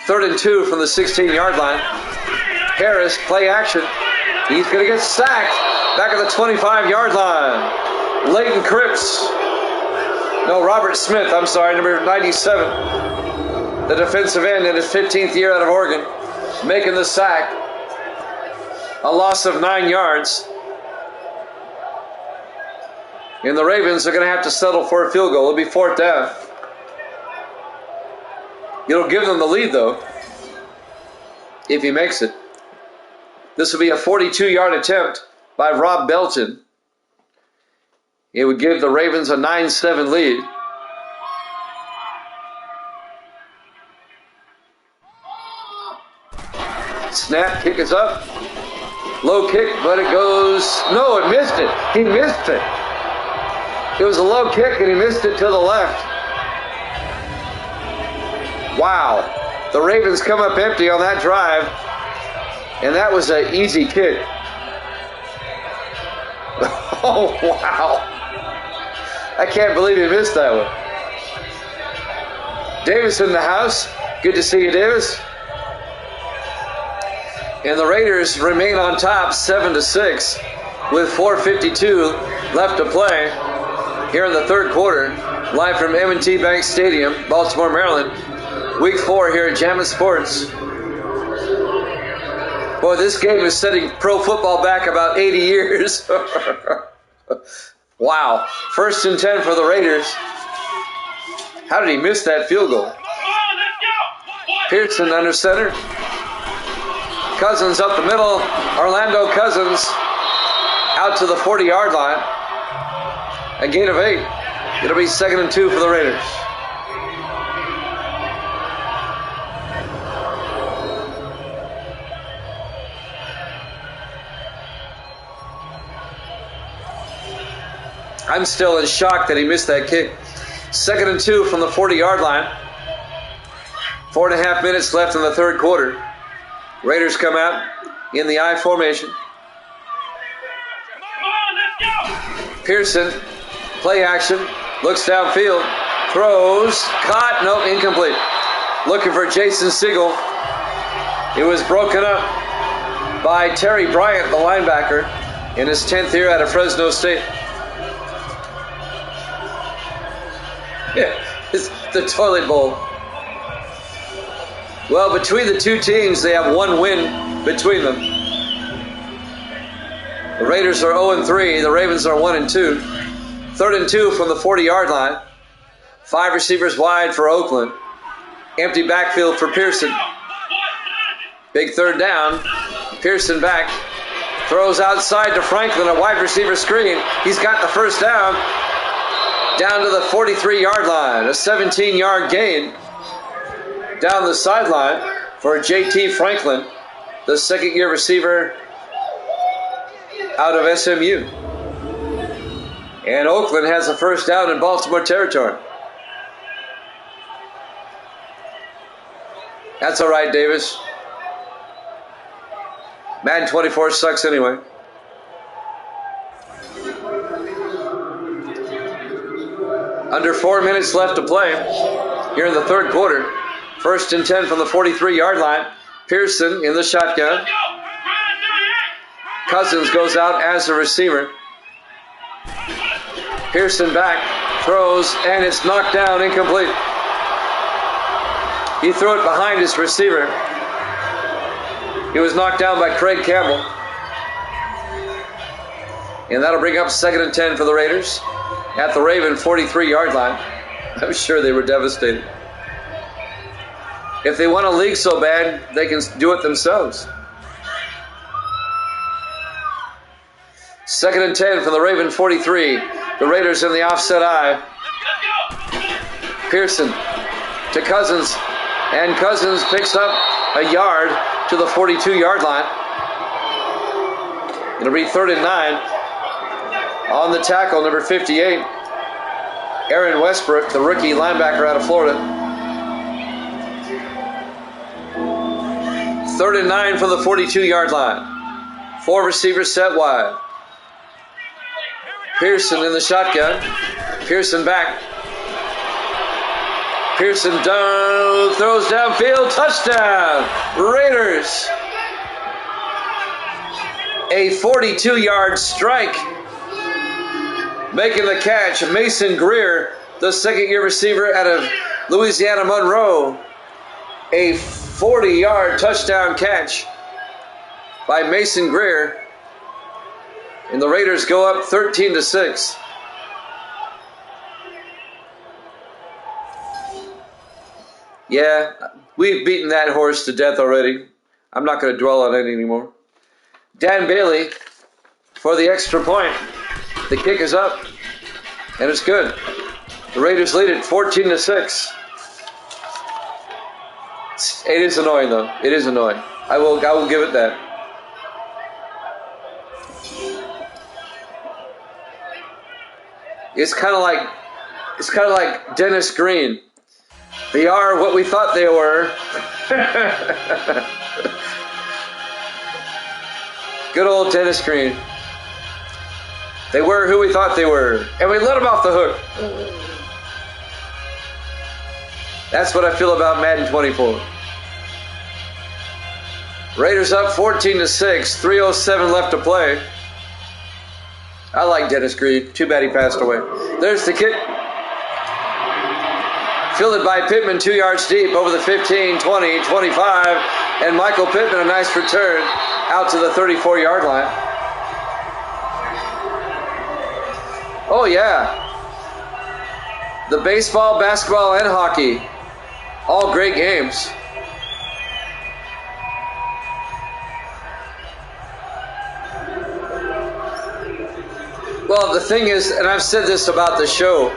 3rd and 2 from the 16-yard line. Harris, play action. He's going to get sacked back at the 25-yard line. Leighton Cripps. No, Robert Smith, I'm sorry, number 97. The defensive end in his 15th year out of Oregon, making the sack. A loss of 9 yards. And the Ravens are going to have to settle for a field goal. It'll be 4th down. It'll give them the lead, though, if he makes it. This will be a 42-yard attempt by Rob Belton. It would give the Ravens a 9-7 lead. Snap, kick is up. Low kick, but it goes... No, it missed it. He missed it. It was a low kick, and he missed it to the left. Wow. The Ravens come up empty on that drive, and that was an easy kick. Oh, wow. I can't believe he missed that one. Davis in the house. Good to see you, Davis. And the Raiders remain on top 7-6 with 4:52 left to play here in the third quarter. Live from M&T Bank Stadium, Baltimore, Maryland. Week 4 here at Jammin' Sports. Boy, this game is setting pro football back about 80 years. Wow. 1st and 10 for the Raiders. How did he miss that field goal? Pearson under center. Cousins up the middle. Orlando Cousins out to the 40-yard line. A gain of 8. It'll be 2nd and 2 for the Raiders. I'm still in shock that he missed that kick. 2nd and 2 from the 40-yard line. 4.5 minutes left in the third quarter. Raiders come out in the I formation. Pearson, play action, looks downfield, throws, caught, no, incomplete. Looking for Jason Siegel. It was broken up by Terry Bryant, the linebacker, in his 10th year out of Fresno State. Yeah, it's the toilet bowl. Well, between the two teams, they have one win between them. The Raiders are 0-3. The Ravens are 1-2. 3rd and 2 from the 40-yard line. 5 receivers wide for Oakland. Empty backfield for Pearson. Big 3rd down. Pearson back. Throws outside to Franklin, a wide receiver screen. He's got the 1st down. Down to the 43-yard line. A 17-yard gain down the sideline for J.T. Franklin, the 2nd-year receiver out of SMU. And Oakland has a 1st down in Baltimore territory. That's all right, Davis. Madden 24 sucks anyway. Under 4 minutes left to play here in the 3rd quarter. 1st and 10 from the 43-yard line. Pearson in the shotgun. Cousins goes out as the receiver. Pearson back, throws, and it's knocked down, incomplete. He threw it behind his receiver. He was knocked down by Craig Campbell. And that'll bring up 2nd and 10 for the Raiders at the Raven 43-yard line. I'm sure they were devastated. If they want a league so bad, they can do it themselves. 2nd and 10 for the Raven 43. The Raiders in the offset eye. Pearson to Cousins. And Cousins picks up a yard to the 42-yard line. It'll be 3rd and 9. On the tackle, number 58. Aaron Westbrook, the rookie linebacker out of Florida. 3rd and 9 from the 42-yard line. 4 receivers set wide. Pearson in the shotgun. Pearson back. Pearson down, throws downfield, touchdown, Raiders. A 42-yard strike. Making the catch, Mason Greer, the 2nd-year receiver out of Louisiana Monroe. A 40-yard touchdown catch by Mason Greer. And the Raiders go up 13-6. Yeah, we've beaten that horse to death already. I'm not going to dwell on it anymore. Dan Bailey for the extra point. The kick is up, and it's good. The Raiders lead it 14-6. It is annoying, though. It is annoying. I will give it that. It's kind of like Dennis Green. They are what we thought they were. Good old Dennis Green. They were who we thought they were, and we let them off the hook. That's what I feel about Madden 24. Raiders up 14-6, 3:07 left to play. I like Dennis Green. Too bad he passed away. There's the kick. Fielded by Pittman, 2 yards deep over the 15, 20, 25. And Michael Pittman, a nice return out to the 34-yard line. Oh, yeah. The baseball, basketball, and hockey. All great games. Well, the thing is, and I've said this about the show,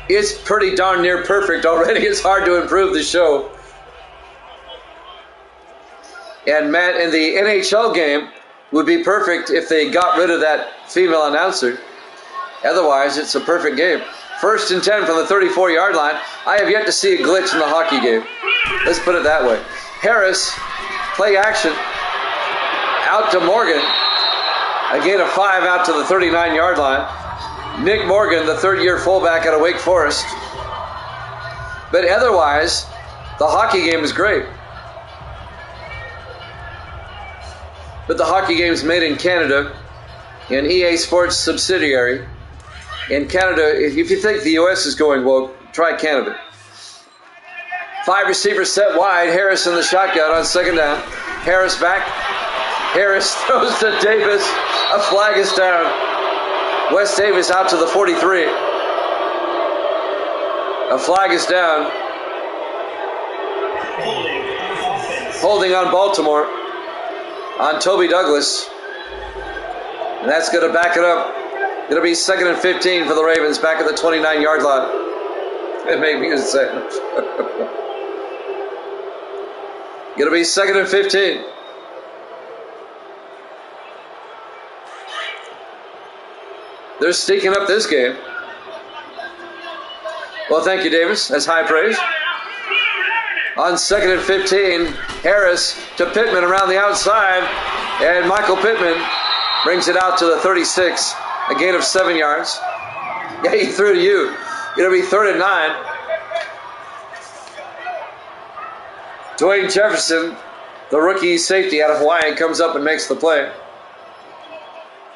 it's pretty darn near perfect already. It's hard to improve the show. And Matt, in the NHL game would be perfect if they got rid of that female announcer. Otherwise, it's a perfect game. 1st and 10 from the 34-yard line. I have yet to see a glitch in the hockey game. Let's put it that way. Harris, play action. Out to Morgan. A gain of 5 out to the 39-yard line. Nick Morgan, the 3rd-year fullback out of Wake Forest. But otherwise, the hockey game is great. But the hockey game is made in Canada, an EA Sports subsidiary. In Canada, if you think the U.S. is going woke, try Canada. 5 receivers set wide. Harris in the shotgun on second down. Harris back. Harris throws to Davis. A flag is down. Wes Davis out to the 43. A flag is down. Holding on Baltimore. On Toby Douglas. And that's going to back it up. It'll be 2nd and 15 for the Ravens back at the 29-yard line. It made me insane. It'll be 2nd and 15. They're sneaking up this game. Well, thank you, Davis. That's high praise. On 2nd and 15, Harris to Pittman around the outside. And Michael Pittman brings it out to the 36. A gain of 7 yards. Yeah, he threw to you. It'll be 3rd and 9. Dwayne Jefferson, the rookie safety out of Hawaii, comes up and makes the play.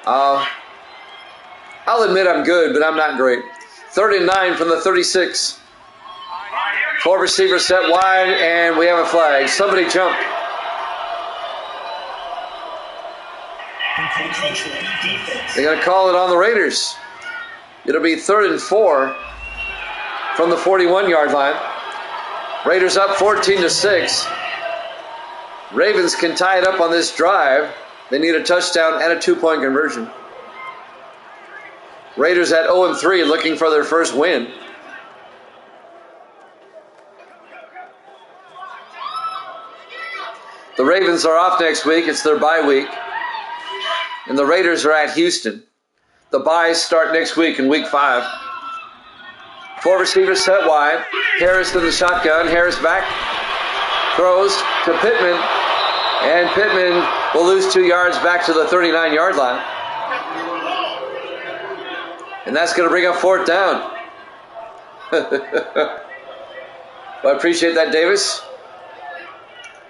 I'll admit I'm good, but I'm not great. 3rd and 9 from the 36. 4 receivers set wide, and we have a flag. Somebody jumped. They're going to call it on the Raiders. It'll be 3rd and 4 from the 41-yard line. Raiders up 14-6. Ravens can tie it up on this drive. They need a touchdown and a 2-point conversion. Raiders at 0-3 looking for their first win. The Ravens are off next week. It's their bye week. And the Raiders are at Houston. The byes start next week in week 5. 4 receivers set wide. Harris in the shotgun. Harris back. Throws to Pittman. And Pittman will lose 2 yards back to the 39-yard line. And that's going to bring up 4th down. Well, I appreciate that, Davis.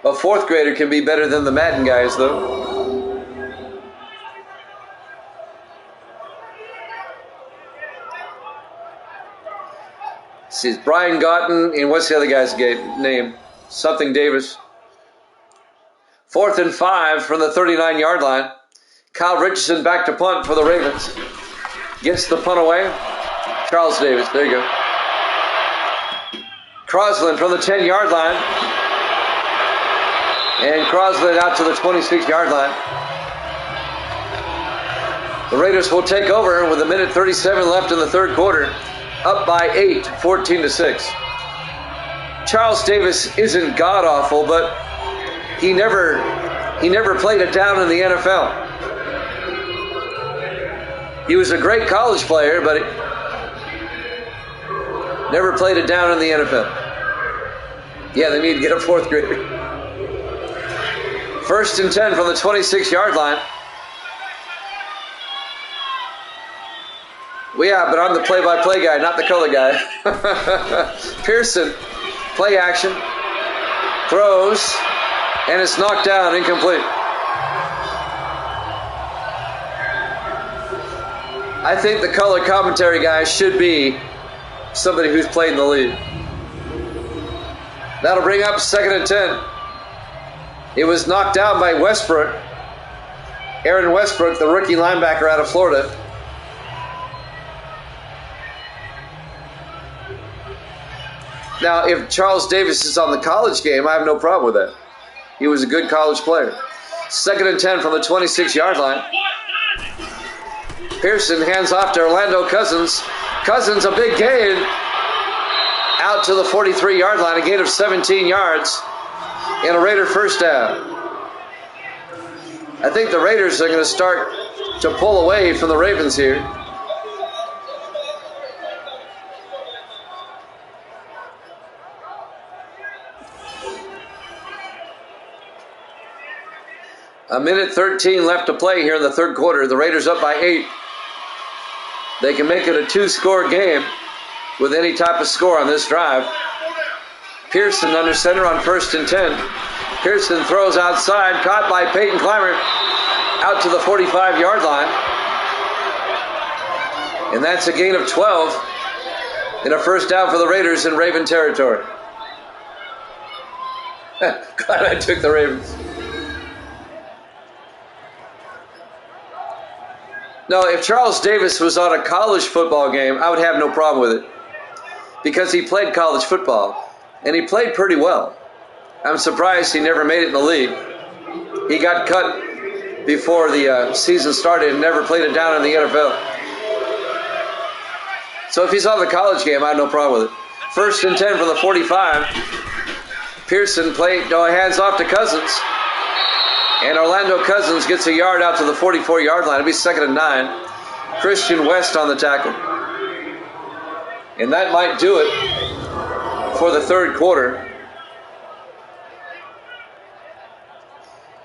A 4th grader can be better than the Madden guys, though. See, it's Brian Gotten, and what's the other guy's name? Something Davis. 4th and 5 from the 39-yard line. Kyle Richardson back to punt for the Ravens. Gets the punt away. Charles Davis, there you go. Crosland from the 10-yard line. And Crosland out to the 26-yard line. The Raiders will take over with 1:37 left in the 3rd quarter. Up by 8, 14-6. Charles Davis isn't god-awful, but he never played it down in the NFL. He was a great college player, but never played it down in the NFL. Yeah, they need to get a 4th grader. 1st and 10 from the 26-yard line. Well, yeah, but I'm the play-by-play guy, not the color guy. Pearson, play action, throws, and it's knocked down, incomplete. I think the color commentary guy should be somebody who's played in the league. That'll bring up 2nd and 10. It was knocked down by Westbrook. Aaron Westbrook, the rookie linebacker out of Florida. Now, if Charles Davis is on the college game, I have no problem with that. He was a good college player. 2nd and 10 from the 26-yard line. Pearson hands off to Orlando Cousins. Cousins, a big gain. Out to the 43-yard line, a gain of 17 yards. And a Raider first down. I think the Raiders are going to start to pull away from the Ravens here. A 1:13 left to play here in the 3rd quarter. The Raiders up by 8. They can make it a 2-score game with any type of score on this drive. Pearson under center on 1st and 10. Pearson throws outside, caught by Peyton Clymer out to the 45-yard line. And that's a gain of 12 and a first down for the Raiders in Raven territory. Glad I took the Ravens. No, if Charles Davis was on a college football game, I would have no problem with it. Because he played college football. And he played pretty well. I'm surprised he never made it in the league. He got cut before the season started and never played it down in the NFL. So if he's on the college game, I have no problem with it. 1st and 10 for the 45. Pearson hands off to Cousins. And Orlando Cousins gets a yard out to the 44-yard line. It'll be 2nd and 9. Christian West on the tackle. And that might do it for the 3rd quarter.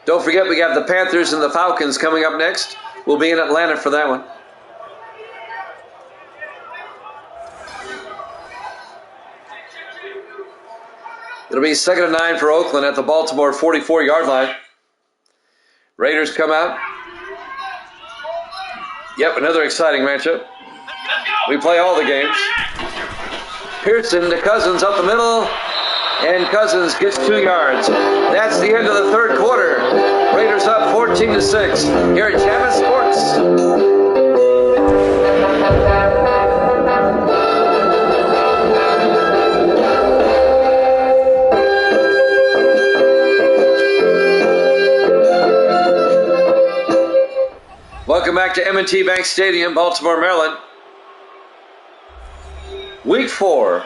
Don't forget, we got the Panthers and the Falcons coming up next. We'll be in Atlanta for that one. It'll be 2nd and 9 for Oakland at the Baltimore 44-yard line. Raiders come out. Yep, another exciting matchup. We play all the games. Pearson to Cousins up the middle. And Cousins gets 2 yards. That's the end of the 3rd quarter. Raiders up 14-6 here at Jammin' Sports. Welcome back to M&T Bank Stadium, Baltimore, Maryland. Week 4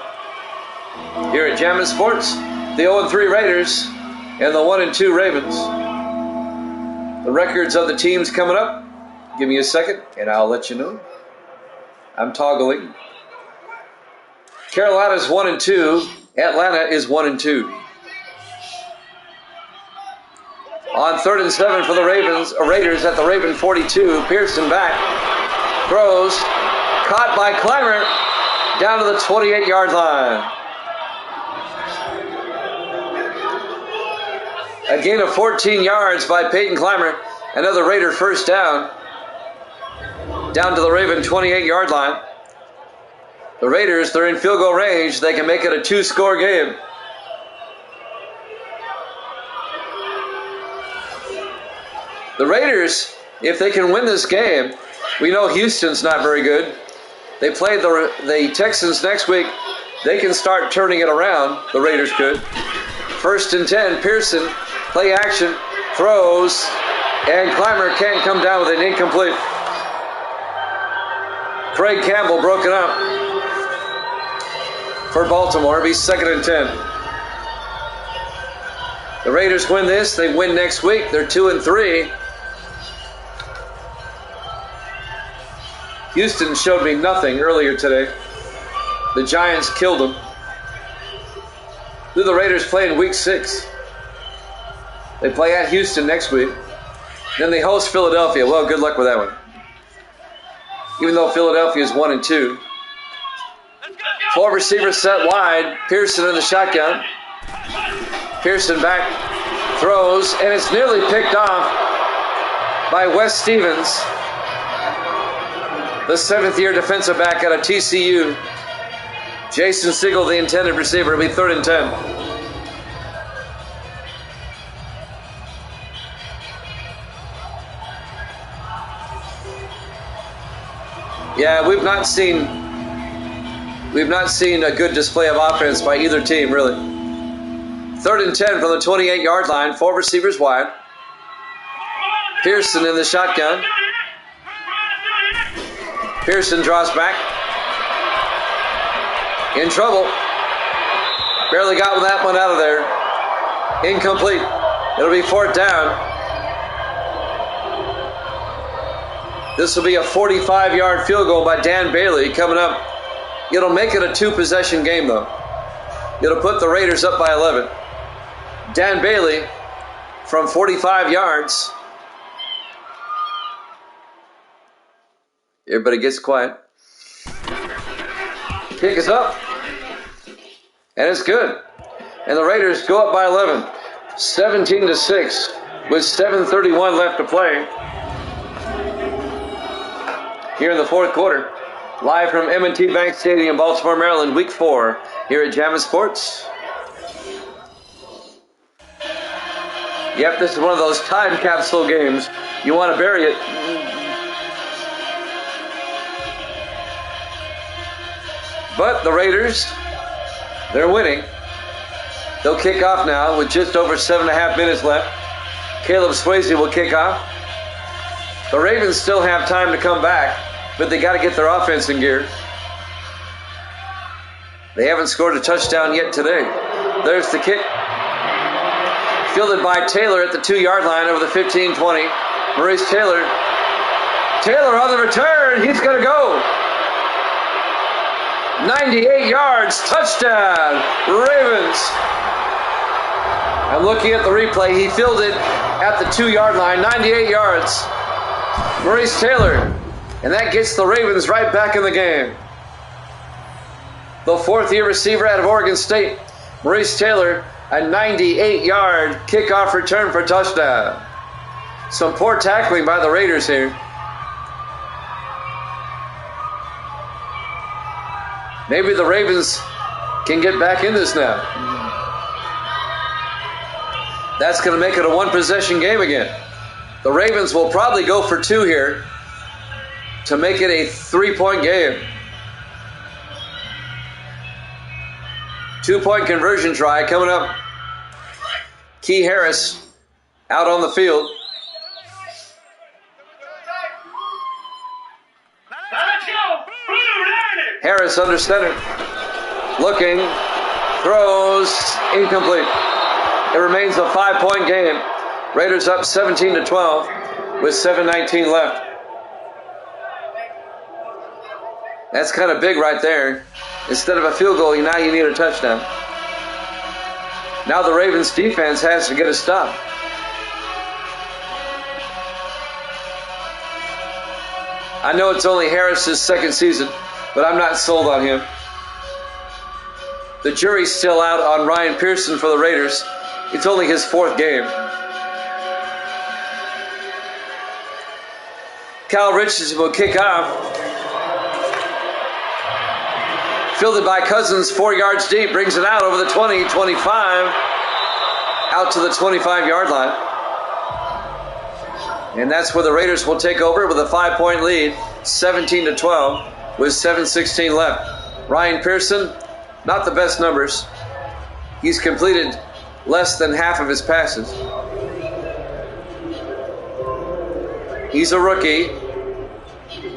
here at Jammin' Sports. The 0-3 Raiders and the 1-2 Ravens. The records of the teams coming up. Give me a second and I'll let you know. I'm toggling. Carolina's 1-2. Atlanta is 1-2. On 3rd and 7 for the Raiders at the Raven 42. Pearson back. Throws. Caught by Clymer. Down to the 28-yard line. A gain of 14 yards by Peyton Clymer. Another Raider first down. Down to the Raven 28-yard line. The Raiders, they're in field goal range. They can make it a 2-score game. The Raiders, if they can win this game, we know Houston's not very good. They play the Texans next week. They can start turning it around. The Raiders could. 1st and 10, Pearson, play action, throws, and Clymer can't come down with an incomplete. Craig Campbell broken up for Baltimore. It'll be 2nd and 10. The Raiders win this. They win next week. They're 2-3. Houston showed me nothing earlier today. The Giants killed them. Who the Raiders play in week 6? They play at Houston next week. Then they host Philadelphia. Well, good luck with that one. Even though Philadelphia is 1-2. 4 receivers set wide. Pearson in the shotgun. Pearson back. Throws. And it's nearly picked off by Wes Stevens, the 7th-year defensive back out of TCU. Jason Siegel, the intended receiver. It'll be 3rd and 10. Yeah, we've not seen a good display of offense by either team, really. 3rd and 10 from the 28-yard line. 4 receivers wide. Pearson in the shotgun. Pearson draws back. In trouble. Barely got that one out of there. Incomplete. It'll be 4th down. This will be a 45-yard field goal by Dan Bailey coming up. It'll make it a 2-possession game, though. It'll put the Raiders up by 11. Dan Bailey from 45 yards. Everybody gets quiet. Kick is up. And it's good. And the Raiders go up by 11. 17-6 with 7:31 left to play. Here in the 4th quarter. Live from M&T Bank Stadium, Baltimore, Maryland, week 4. Here at Jammin' Sports. Yep, this is one of those time capsule games. You want to bury it. But the Raiders, they're winning. They'll kick off now with just over 7.5 minutes left. Caleb Swayze will kick off. The Ravens still have time to come back, but they got to get their offense in gear. They haven't scored a touchdown yet today. There's the kick. Fielded by Taylor at the 2-yard line over the 15-20. Maurice Taylor. Taylor on the return. He's going to go. 98 yards. Touchdown. Ravens. I'm looking at the replay. He fielded at the 2-yard line. 98 yards. Maurice Taylor. And that gets the Ravens right back in the game. The 4th-year receiver out of Oregon State, Maurice Taylor, a 98-yard kickoff return for touchdown. Some poor tackling by the Raiders here. Maybe the Ravens can get back in this now. That's going to make it a one-possession game again. The Ravens will probably go for 2 here to make it a 3-point game. 2-point conversion try coming up. Key Harris out on the field. Harris under center. Looking. Throws. Incomplete. It remains a 5-point game. Raiders up 17-12 with 7:19 left. That's kind of big right there. Instead of a field goal, now you need a touchdown. Now the Ravens defense has to get a stop. I know it's only Harris's 2nd season, but I'm not sold on him. The jury's still out on Ryan Pearson for the Raiders. It's only his 4th game. Kyle Richardson will kick off. Fielded by Cousins, 4 yards deep, brings it out over the 20, 25, out to the 25-yard line. And that's where the Raiders will take over with a 5-point lead, 17-12, with 7:16 left. Ryan Pearson, not the best numbers. He's completed less than half of his passes. He's a rookie,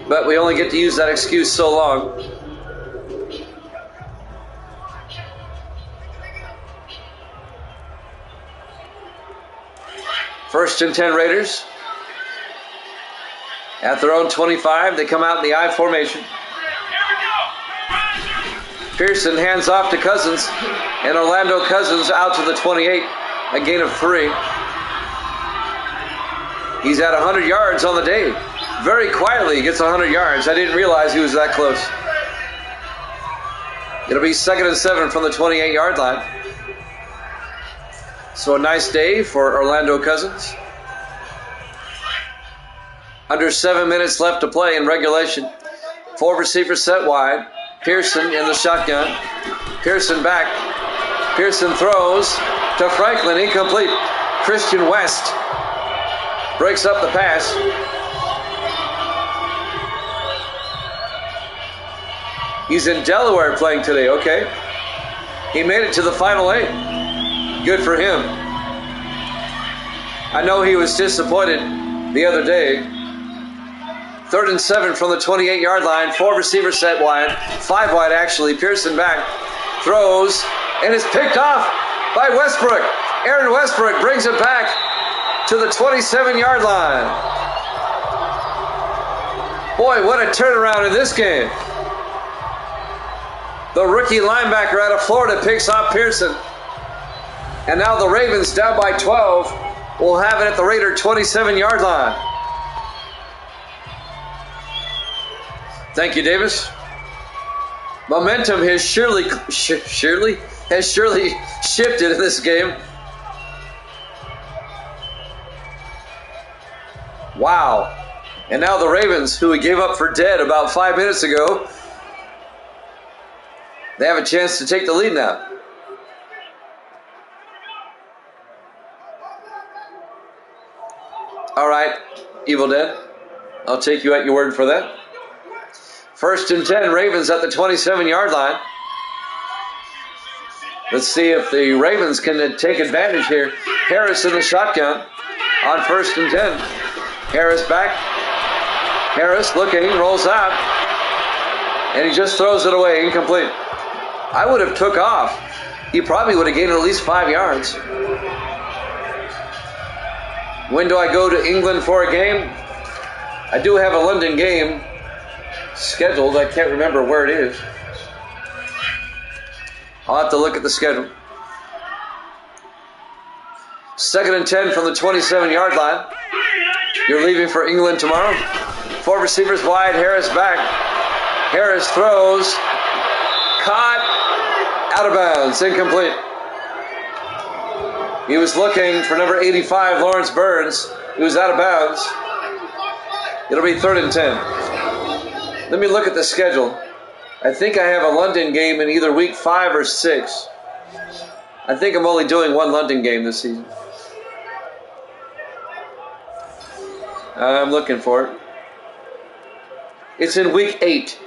but we only get to use that excuse so long. First and 10 Raiders. At their own 25, they come out in the I formation. Pearson hands off to Cousins, and Orlando Cousins out to the 28, a gain of 3. He's at 100 yards on the day. Very quietly, he gets 100 yards. I didn't realize he was that close. It'll be 2nd and 7 from the 28-yard line. So a nice day for Orlando Cousins. Under 7 minutes left to play in regulation. 4 receivers set wide. Pearson in the shotgun. Pearson back. Pearson throws to Franklin. Incomplete. Christian West breaks up the pass. He's in Delaware playing today. Okay. He made it to the Final 8. Good for him. I know he was disappointed the other day. 3rd and 7 from the 28-yard line. 4 receivers set wide. 5 wide, actually. Pearson back. Throws. And is picked off by Westbrook. Aaron Westbrook brings it back to the 27-yard line. Boy, what a turnaround in this game. The rookie linebacker out of Florida picks off Pearson. And now the Ravens, down by 12, will have it at the Raider 27-yard line. Thank you, Davis. Momentum has surely shifted in this game. Wow. And now the Ravens, who we gave up for dead about 5 minutes ago, they have a chance to take the lead now. All right, Evil Dead. I'll take you at your word for that. 1st and 10, Ravens at the 27-yard line. Let's see if the Ravens can take advantage here. Harris in the shotgun on 1st and 10. Harris back. Harris looking, rolls out. And he just throws it away, incomplete. I would have took off. He probably would have gained at least 5 yards. When do I go to England for a game? I do have a London game scheduled. I can't remember where it is. I'll have to look at the schedule. 2nd and 10 from the 27-yard line. You're leaving for England tomorrow. 4 receivers wide, Harris back. Harris throws. Caught. Out of bounds, incomplete. He was looking for number 85, Lawrence Burns. He was out of bounds. It'll be 3rd and 10. Let me look at the schedule. I think I have a London game in either week 5 or 6. I think I'm only doing one London game this season. I'm looking for it. It's in week 8.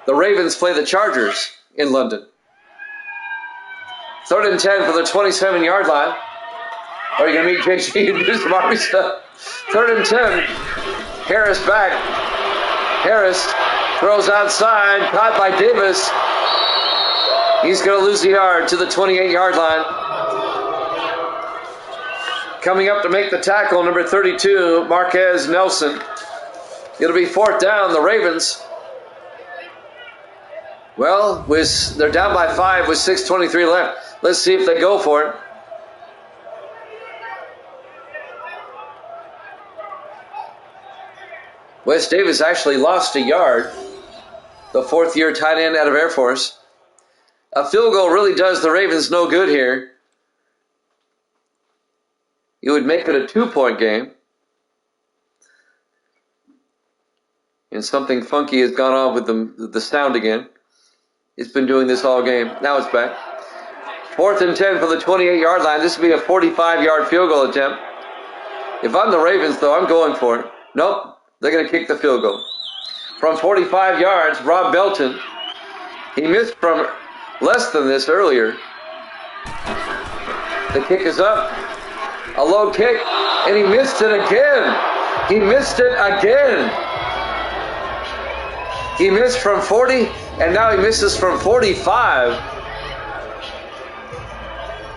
The Ravens play the Chargers in London. 3rd and 10 for the 27-yard line. Are you going to meet JC and do some army stuff? 3rd and 10. Harris back. Harris throws outside. Caught by Davis. He's going to lose the yard to the 28-yard line. Coming up to make the tackle, number 32, Marquez Nelson. It'll be 4th down, the Ravens. Well, they're down by 5 with 6:23 left. Let's see if they go for it. Wes Davis actually lost a yard. The 4th-year tight end out of Air Force. A field goal really does the Ravens no good here. You would make it a 2-point game. And something funky has gone on with the sound again. It's been doing this all game. Now it's back. 4th and 10 for the 28-yard line. This will be a 45-yard field goal attempt. If I'm the Ravens, though, I'm going for it. Nope. They're going to kick the field goal. From 45 yards, Rob Belton. He missed from less than this earlier. The kick is up. A low kick, and he missed it again. He missed it again. He missed from 40, and now he misses from 45.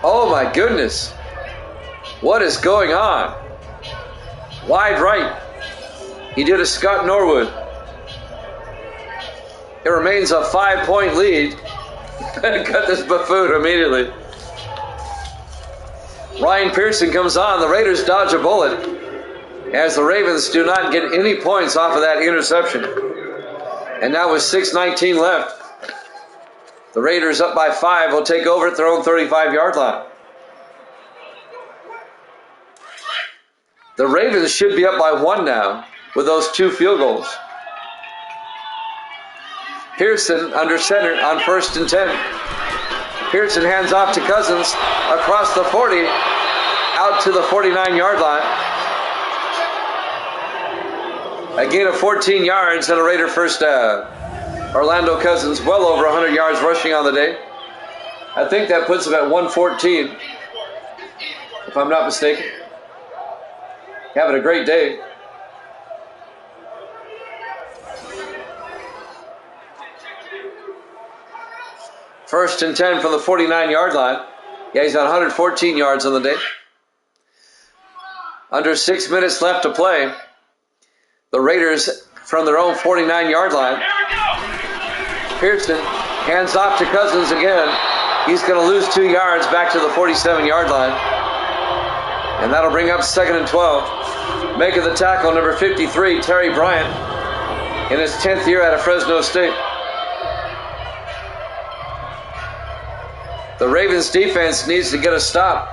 Oh my goodness. What is going on? Wide right. He did a Scott Norwood. It remains a 5-point lead. Cut this buffoon immediately. Ryan Pearson comes on. The Raiders dodge a bullet as the Ravens do not get any points off of that interception. And now with 6:19 left, the Raiders up by 5 will take over at their own 35-yard line. The Ravens should be up by 1 now with those 2 field goals. Pearson under center on 1st and 10. Pearson hands off to Cousins across the 40, out to the 49-yard line. A gain of 14 yards and a Raider first down. Orlando Cousins well over 100 yards rushing on the day. I think that puts him at 114, if I'm not mistaken. Having a great day. First and 10 from the 49-yard line. Yeah, he's got 114 yards on the day. Under 6 minutes left to play. The Raiders from their own 49-yard line. Pearson hands off to Cousins again. He's going to lose 2 yards back to the 47-yard line. And that'll bring up 2nd and 12. Making the tackle, number 53, Terry Bryant, in his 10th year out of Fresno State. The Ravens defense needs to get a stop.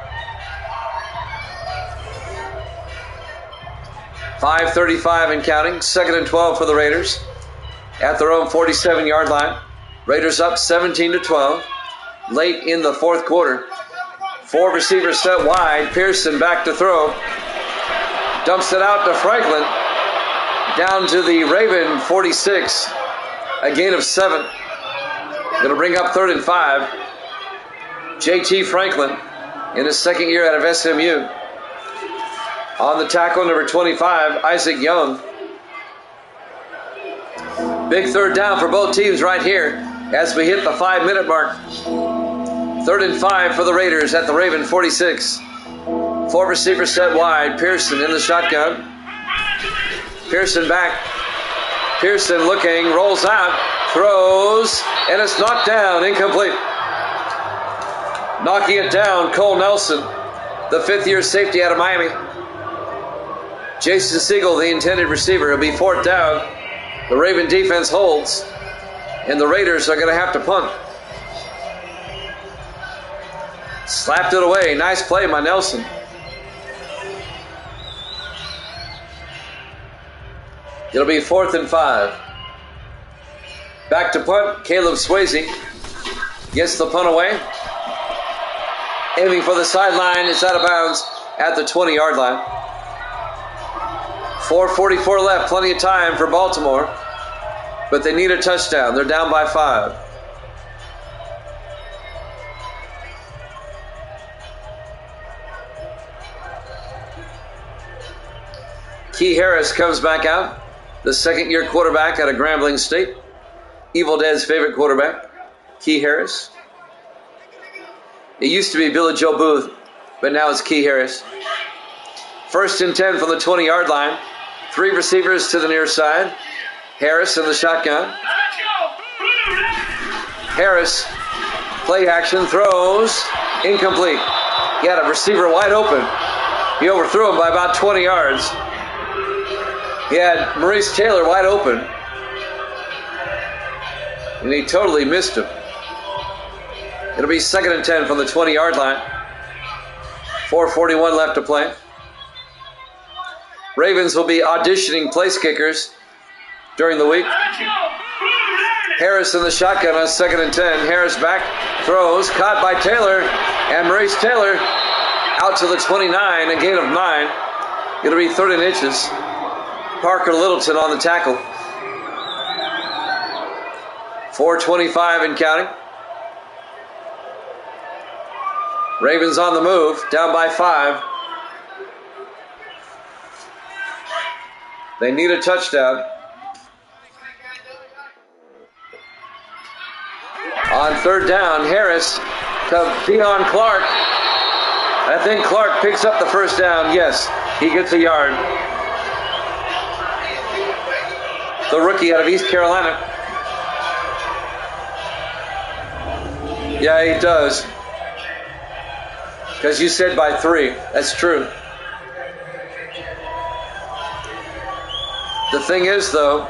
5:35 and counting. 2nd and 12 for the Raiders at their own 47-yard line. Raiders up 17-12 late in the 4th quarter. 4 receivers set wide. Pearson back to throw. Dumps it out to Franklin. Down to the Raven 46. A gain of 7. Going to bring up 3rd and 5. JT Franklin in his second year out of SMU. On the tackle, number 25, Isaac Young. Big 3rd down for both teams right here as we hit the 5-minute mark. 3rd and 5 for the Raiders at the Raven 46. 4 receivers set wide. Pearson in the shotgun. Pearson back. Pearson looking, rolls out, throws, and it's knocked down, incomplete. Knocking it down, Cole Nelson, the 5th-year safety out of Miami. Jason Siegel, the intended receiver. It'll be 4th down. The Raven defense holds, and the Raiders are going to have to punt. Slapped it away. Nice play by Nelson. It'll be 4th and 5. Back to punt. Caleb Swayze gets the punt away. Aiming for the sideline. It's out of bounds at the 20-yard line. 4:44 left. Plenty of time for Baltimore. But they need a touchdown. They're down by 5. Key Harris comes back out. The second-year quarterback out of Grambling State. Evil Dead's favorite quarterback, Key Harris. It used to be Billy Joe Booth, but now it's Key Harris. 1st and 10 from the 20-yard line. 3 receivers to the near side. Harris in the shotgun. Harris, play action, throws, incomplete. He had a receiver wide open. He overthrew him by about 20 yards. He had Maurice Taylor wide open, and he totally missed him. It'll be 2nd and 10 from the 20-yard line. 4:41 left to play. Ravens will be auditioning place kickers during the week. Harris in the shotgun on 2nd and 10. Harris back, throws, caught by Taylor, and Maurice Taylor out to the 29, a gain of 9. It'll be 3rd and inches. Parker Littleton on the tackle. 4:25 and counting. Ravens on the move, down by 5. They need a touchdown. On 3rd down, Harris to Deion Clark. I think Clark picks up the 1st down. Yes, he gets a yard. The rookie out of East Carolina. Yeah, he does. Because you said by 3. That's true. The thing is, though,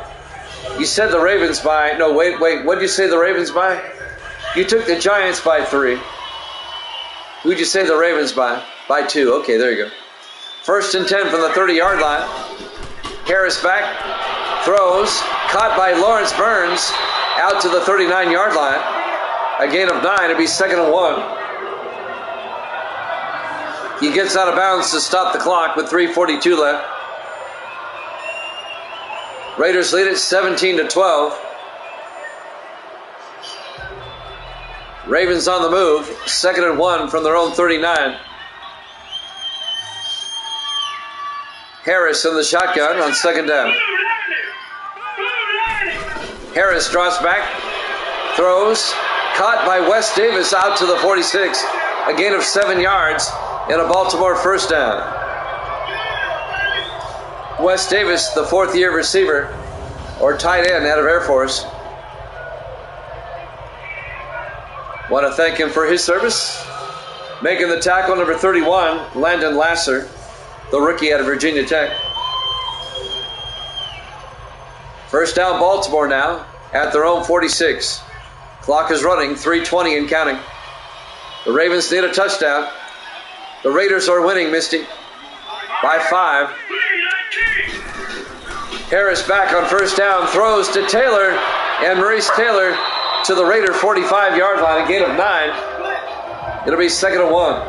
you said the Ravens by... No, wait. What did you say the Ravens by? You took the Giants by 3. Who'd you say the Ravens by? By 2. Okay, there you go. 1st and 10 from the 30-yard line. Harris back. Throws, caught by Lawrence Burns, out to the 39-yard line. A gain of 9, it'll be 2nd and 1. He gets out of bounds to stop the clock with 3:42 left. Raiders lead it 17-12. Ravens on the move, 2nd and 1 from their own 39. Harris in the shotgun on 2nd down. Harris drops back, throws, caught by Wes Davis out to the 46. A gain of 7 yards and a Baltimore 1st down. Wes Davis, the 4th-year receiver, or tight end out of Air Force. Want to thank him for his service. Making the tackle, number 31, Landon Lasser, the rookie out of Virginia Tech. 1st down Baltimore now at their own 46. Clock is running, 3:20 and counting. The Ravens need a touchdown. The Raiders are winning, Misty, by 5. Harris back on 1st down, throws to Taylor, and Maurice Taylor to the Raider 45-yard line, a gain of 9. It'll be 2nd and 1.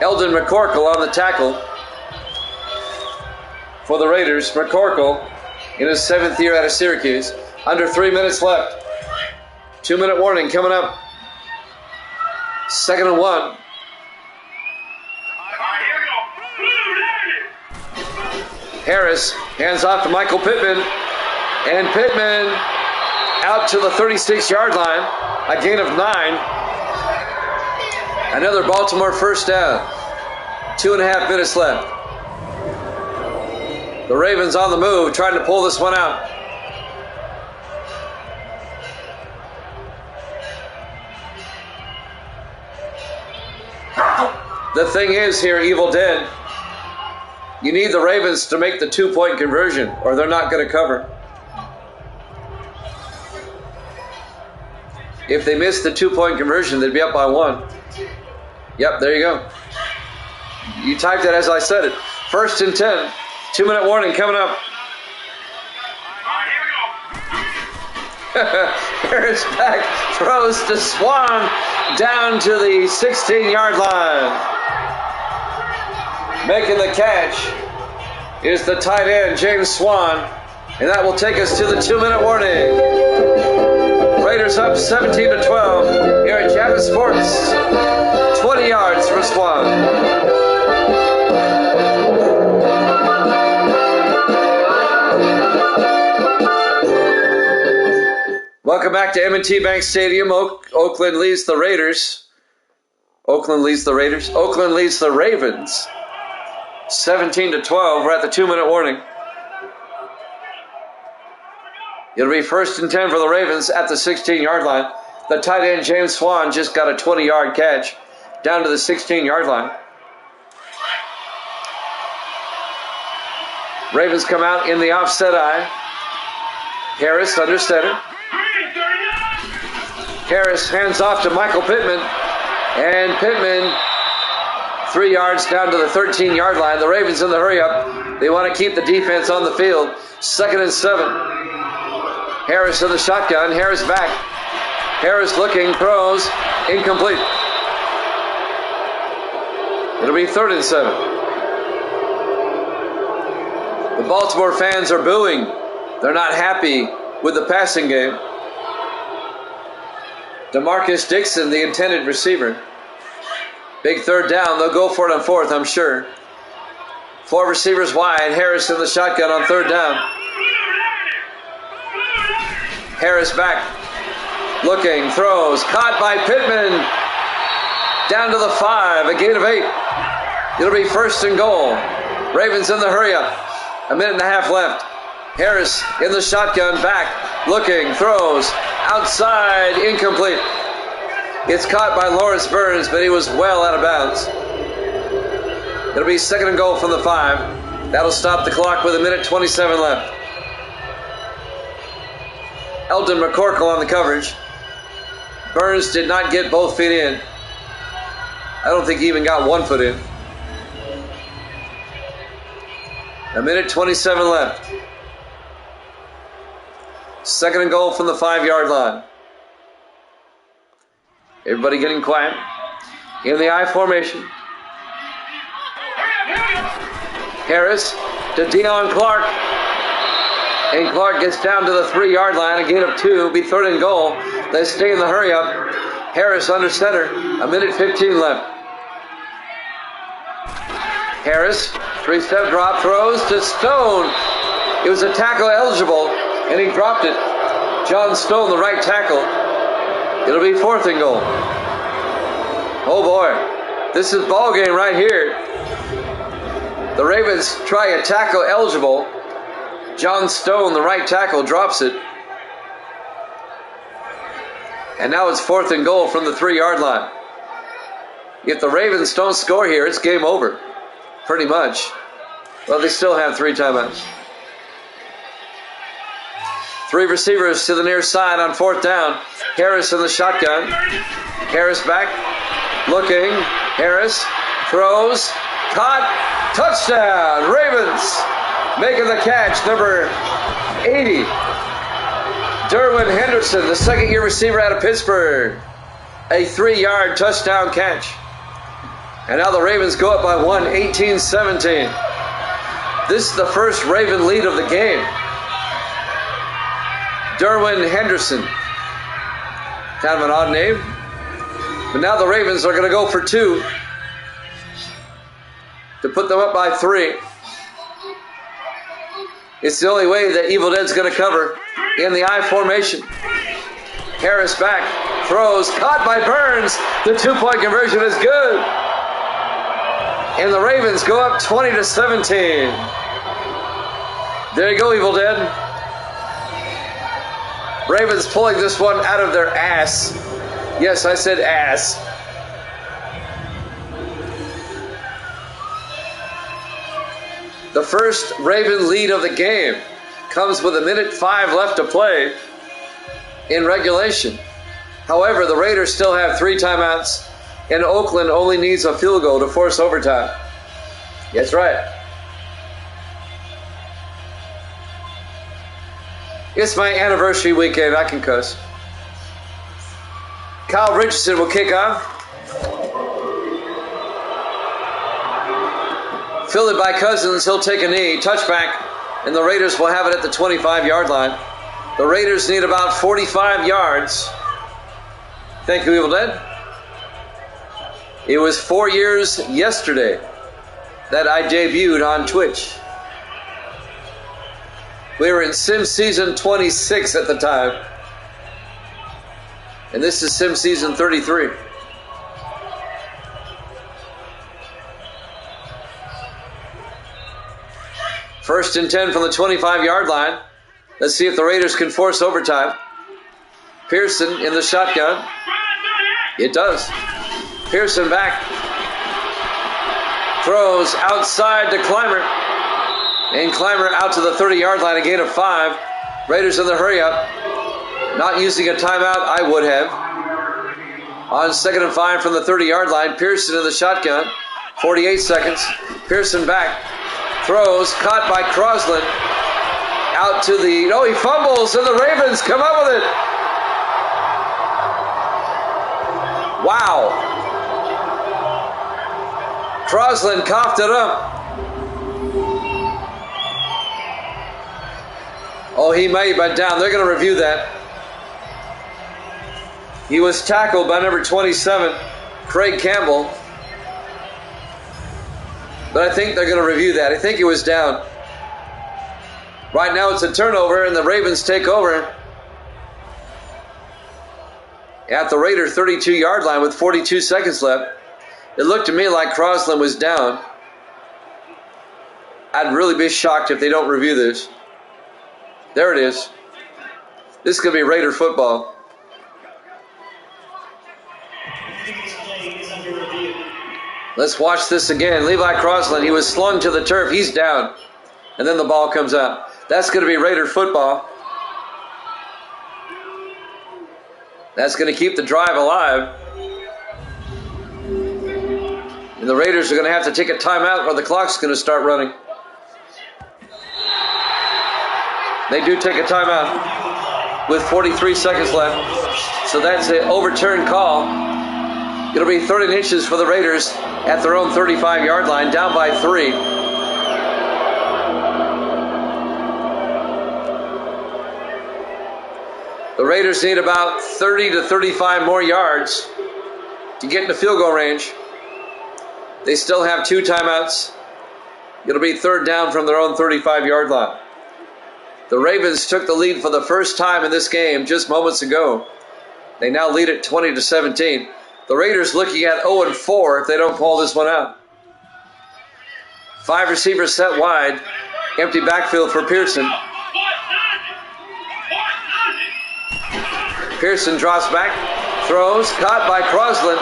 Eldon McCorkle on the tackle for the Raiders. McCorkle in his 7th year out of Syracuse. Under 3 minutes left. 2-minute warning coming up. 2nd and 1. Harris hands off to Michael Pittman. And Pittman out to the 36-yard line. A gain of 9. Another Baltimore first down. 2.5 minutes left. The Ravens on the move, trying to pull this one out. The thing is here, Evil Dead, you need the Ravens to make the 2-point conversion, or they're not going to cover. If they miss the 2-point conversion, they'd be up by 1. Yep, there you go. You typed it as I said it. 1st and 10. 2-minute warning coming up. Harris back, throws to Swan down to the 16-yard line. Making the catch is the tight end, James Swan, and that will take us to the 2-minute warning. Raiders up 17-12 here at Javits Sports. 20 yards for Swan. Welcome back to M&T Bank Stadium. Oakland leads the Raiders. Oakland leads the Raiders. Oakland leads the Ravens. 17-12. We're at the 2-minute warning. It'll be 1st and 10 for the Ravens at the 16-yard line. The tight end, James Swan, just got a 20-yard catch down to the 16-yard line. Ravens come out in the offset eye. Harris under center. Harris hands off to Michael Pittman. And Pittman 3 yards down to the 13-yard line. The Ravens in the hurry up. They want to keep the defense on the field. 2nd and 7. Harris in the shotgun. Harris back. Harris looking, throws, incomplete. It'll be 3rd and 7. The Baltimore fans are booing. They're not happy with the passing game. DeMarcus Dixon, the intended receiver. Big 3rd down. They'll go for it on 4th, I'm sure. 4 receivers wide. Harris in the shotgun on 3rd down. Harris back. Looking, throws, caught by Pittman. Down to the 5, a gain of 8. It'll be 1st and goal. Ravens in the hurry up. 1.5 minutes left. Harris in the shotgun, back, looking, throws, outside, incomplete. It's caught by Lawrence Burns, but he was well out of bounds. It'll be 2nd and goal from the 5. That'll stop the clock with 1:27 left. Eldon McCorkle on the coverage. Burns did not get both feet in. I don't think he even got 1 foot in. 1:27 left. 2nd and goal from the 5-yard line. Everybody getting quiet. In the I formation. Harris to Deion Clark. And Clark gets down to the 3-yard line. A gain of 2. Be 3rd and goal. They stay in the hurry up. Harris under center. 1:15 left. Harris, 3-step drop, throws to Stone. It was a tackle eligible, and he dropped it. John Stone, the right tackle. It'll be 4th and goal. Oh boy, this is ball game right here. The Ravens try a tackle eligible. John Stone, the right tackle, drops it. And now it's 4th and goal from the 3-yard line. If the Ravens don't score here, it's game over. Pretty much. Well, they still have 3 timeouts. 3 receivers to the near side on 4th down. Harris in the shotgun. Harris back. Looking. Harris throws. Caught. Touchdown. Ravens making the catch. Number 80. Derwin Henderson, the 2nd-year receiver out of Pittsburgh. A 3-yard touchdown catch. And now the Ravens go up by one, 18-17. This is the first Raven lead of the game. Derwin Henderson. Kind of an odd name. But now the Ravens are going to go for two to put them up by 3. It's the only way that Evil Dead's going to cover in the I formation. Harris back, throws, caught by Burns. The 2-point conversion is good. And the Ravens go up 20-17. There you go, Evil Dead. Ravens pulling this one out of their ass. Yes, I said ass. The first Raven lead of the game comes with 1:05 left to play in regulation. However, the Raiders still have 3 timeouts, and Oakland only needs a field goal to force overtime. That's right. It's my anniversary weekend. I can cuss. Kyle Richardson will kick off. Fielded by Cousins, he'll take a knee, touchback, and the Raiders will have it at the 25-yard line. The Raiders need about 45 yards. Thank you, Evil Dead. It was 4 years yesterday that I debuted on Twitch. We were in Sim Season 26 at the time. And this is Sim Season 33. First and 10 from the 25-yard line. Let's see if the Raiders can force overtime. Pearson in the shotgun. It does. Pearson back. Throws outside to Clymer. And Clymer out to the 30-yard line, a gain of 5. Raiders in the hurry up. Not using a timeout, I would have. On 2nd and 5 from the 30-yard line, Pearson in the shotgun. 48 seconds. Pearson back. Throws, caught by Crosland. Out to the... No, he fumbles, and the Ravens come up with it. Wow. Crosland coughed it up. Oh, he may have been down. They're going to review that. He was tackled by number 27, Craig Campbell. But I think they're going to review that. I think he was down. Right now it's a turnover, and the Ravens take over at the Raider 32-yard line with 42 seconds left. It looked to me like Crosland was down. I'd really be shocked if they don't review this. There it is. This is going to be Raider football. Let's watch this again. Levi Crosland, he was slung to the turf. He's down. And then the ball comes out. That's going to be Raider football. That's going to keep the drive alive. And the Raiders are going to have to take a timeout or the clock's going to start running. They do take a timeout with 43 seconds left. So that's an overturned call. It'll be 30 inches for the Raiders at their own 35-yard line, down by 3. The Raiders need about 30 to 35 more yards to get into field goal range. They still have 2 timeouts. It'll be 3rd down from their own 35-yard line. The Ravens took the lead for the first time in this game just moments ago. They now lead at 20-17. The Raiders looking at 0-4 if they don't pull this one out. 5 receivers set wide. Empty backfield for Pearson. Pearson drops back. Throws. Caught by Crosland.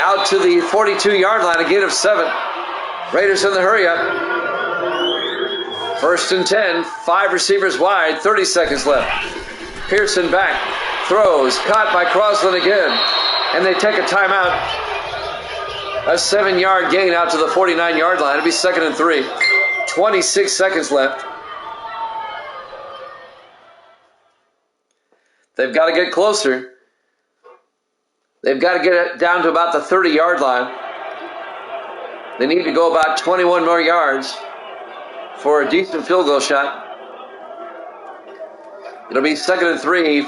Out to the 42-yard line. A gain of 7. Raiders in the hurry up. 1st and 10. 5 receivers wide. 30 seconds left. Pearson back. Throws. Caught by Crosland again. And they take a timeout. A 7-yard gain out to the 49-yard line. It'll be 2nd and 3. 26 seconds left. They've got to get closer. They've got to get it down to about the 30-yard line. They need to go about 21 more yards for a decent field goal shot. It'll be 2nd and 3,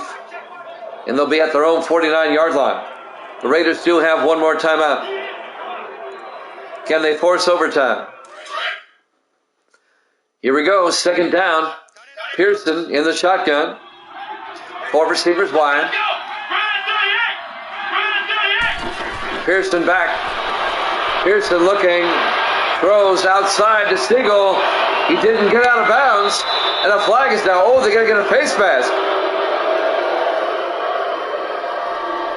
and they'll be at their own 49-yard line. The Raiders do have one more timeout. Can they force overtime? Here we go, 2nd down. Pearson in the shotgun. 4 receivers wide. Pearson back. Pearson looking. Throws outside to Siegel. He didn't get out of bounds. And a flag is down. Oh, they're going to get a face mask.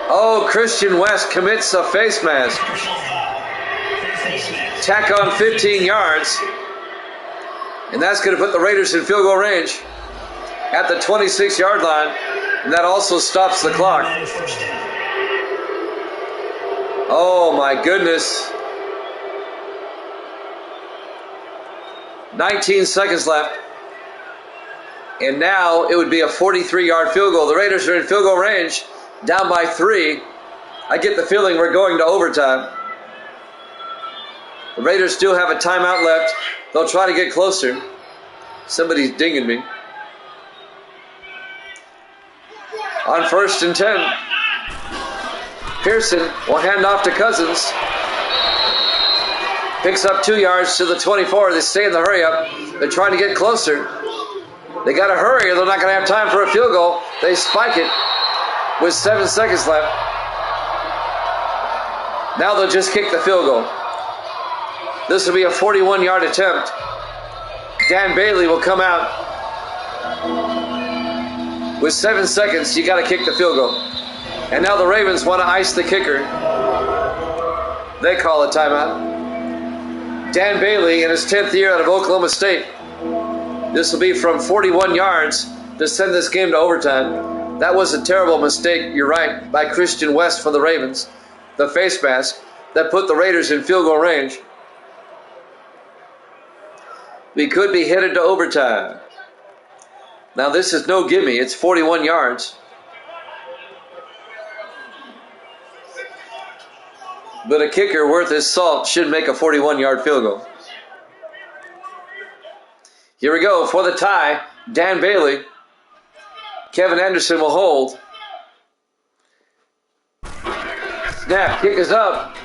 Oh, Christian West commits a face mask. Tack on 15 yards. And that's going to put the Raiders in field goal range at the 26-yard line. And that also stops the clock. Oh, my goodness. 19 seconds left. And now it would be a 43-yard field goal. The Raiders are in field goal range, down by 3. I get the feeling we're going to overtime. The Raiders still have a timeout left. They'll try to get closer. Somebody's dinging me. On 1st and 10. Pearson will hand off to Cousins. Picks up 2 yards to the 24. They stay in the hurry up. They're trying to get closer. They got to hurry or they're not going to have time for a field goal. They spike it with 7 seconds left. Now they'll just kick the field goal. This will be a 41-yard attempt. Dan Bailey will come out. With 7 seconds, you got to kick the field goal. And now the Ravens want to ice the kicker. They call a timeout. Dan Bailey in his 10th year out of Oklahoma State. This will be from 41 yards to send this game to overtime. That was a terrible mistake, you're right, by Christian West for the Ravens. The face mask that put the Raiders in field goal range. We could be headed to overtime. Now this is no gimme. It's 41 yards. But a kicker worth his salt should make a 41-yard field goal. Here we go for the tie. Dan Bailey. Kevin Anderson will hold. Snap. Kick is up.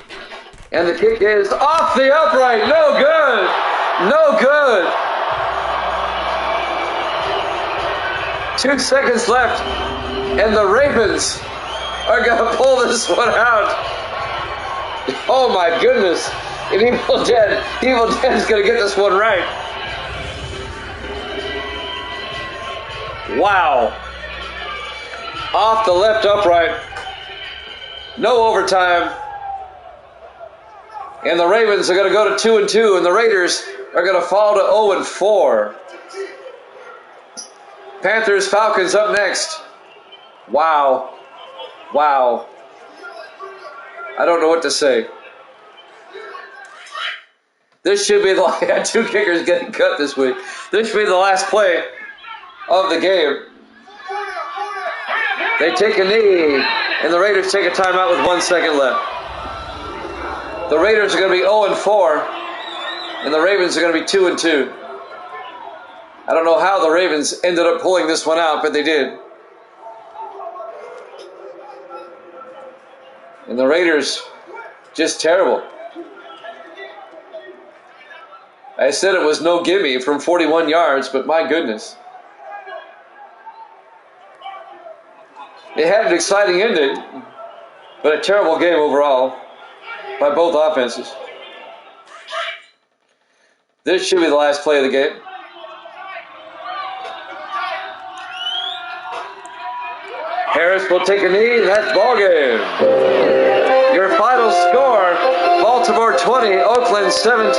And the kick is off the upright. No good. No good. 2 seconds left. And the Ravens are going to pull this one out. Oh my goodness. And Evil Dead's going to get this one right. Wow. Off the left upright. No overtime. And the Ravens are going to go to 2-2, and the Raiders are going to fall to 0-4. Panthers, Falcons up next. Wow. Wow. I don't know what to say. This should be the 2 kickers getting cut this week. This should be the last play of the game. They take a knee, and the Raiders take a timeout with 1 second left. The Raiders are going to be 0-4, and the Ravens are going to be 2-2. I don't know how the Ravens ended up pulling this one out, but they did. And the Raiders, just terrible. I said it was no gimme from 41 yards, but my goodness. It had an exciting ending, but a terrible game overall by both offenses. This should be the last play of the game. Harris will take a knee, and that's ball game. Your final score, Baltimore 20, Oakland 17.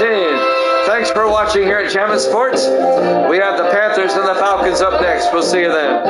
Thanks for watching here at Jammin' Sports. We have the Panthers and the Falcons up next. We'll see you then.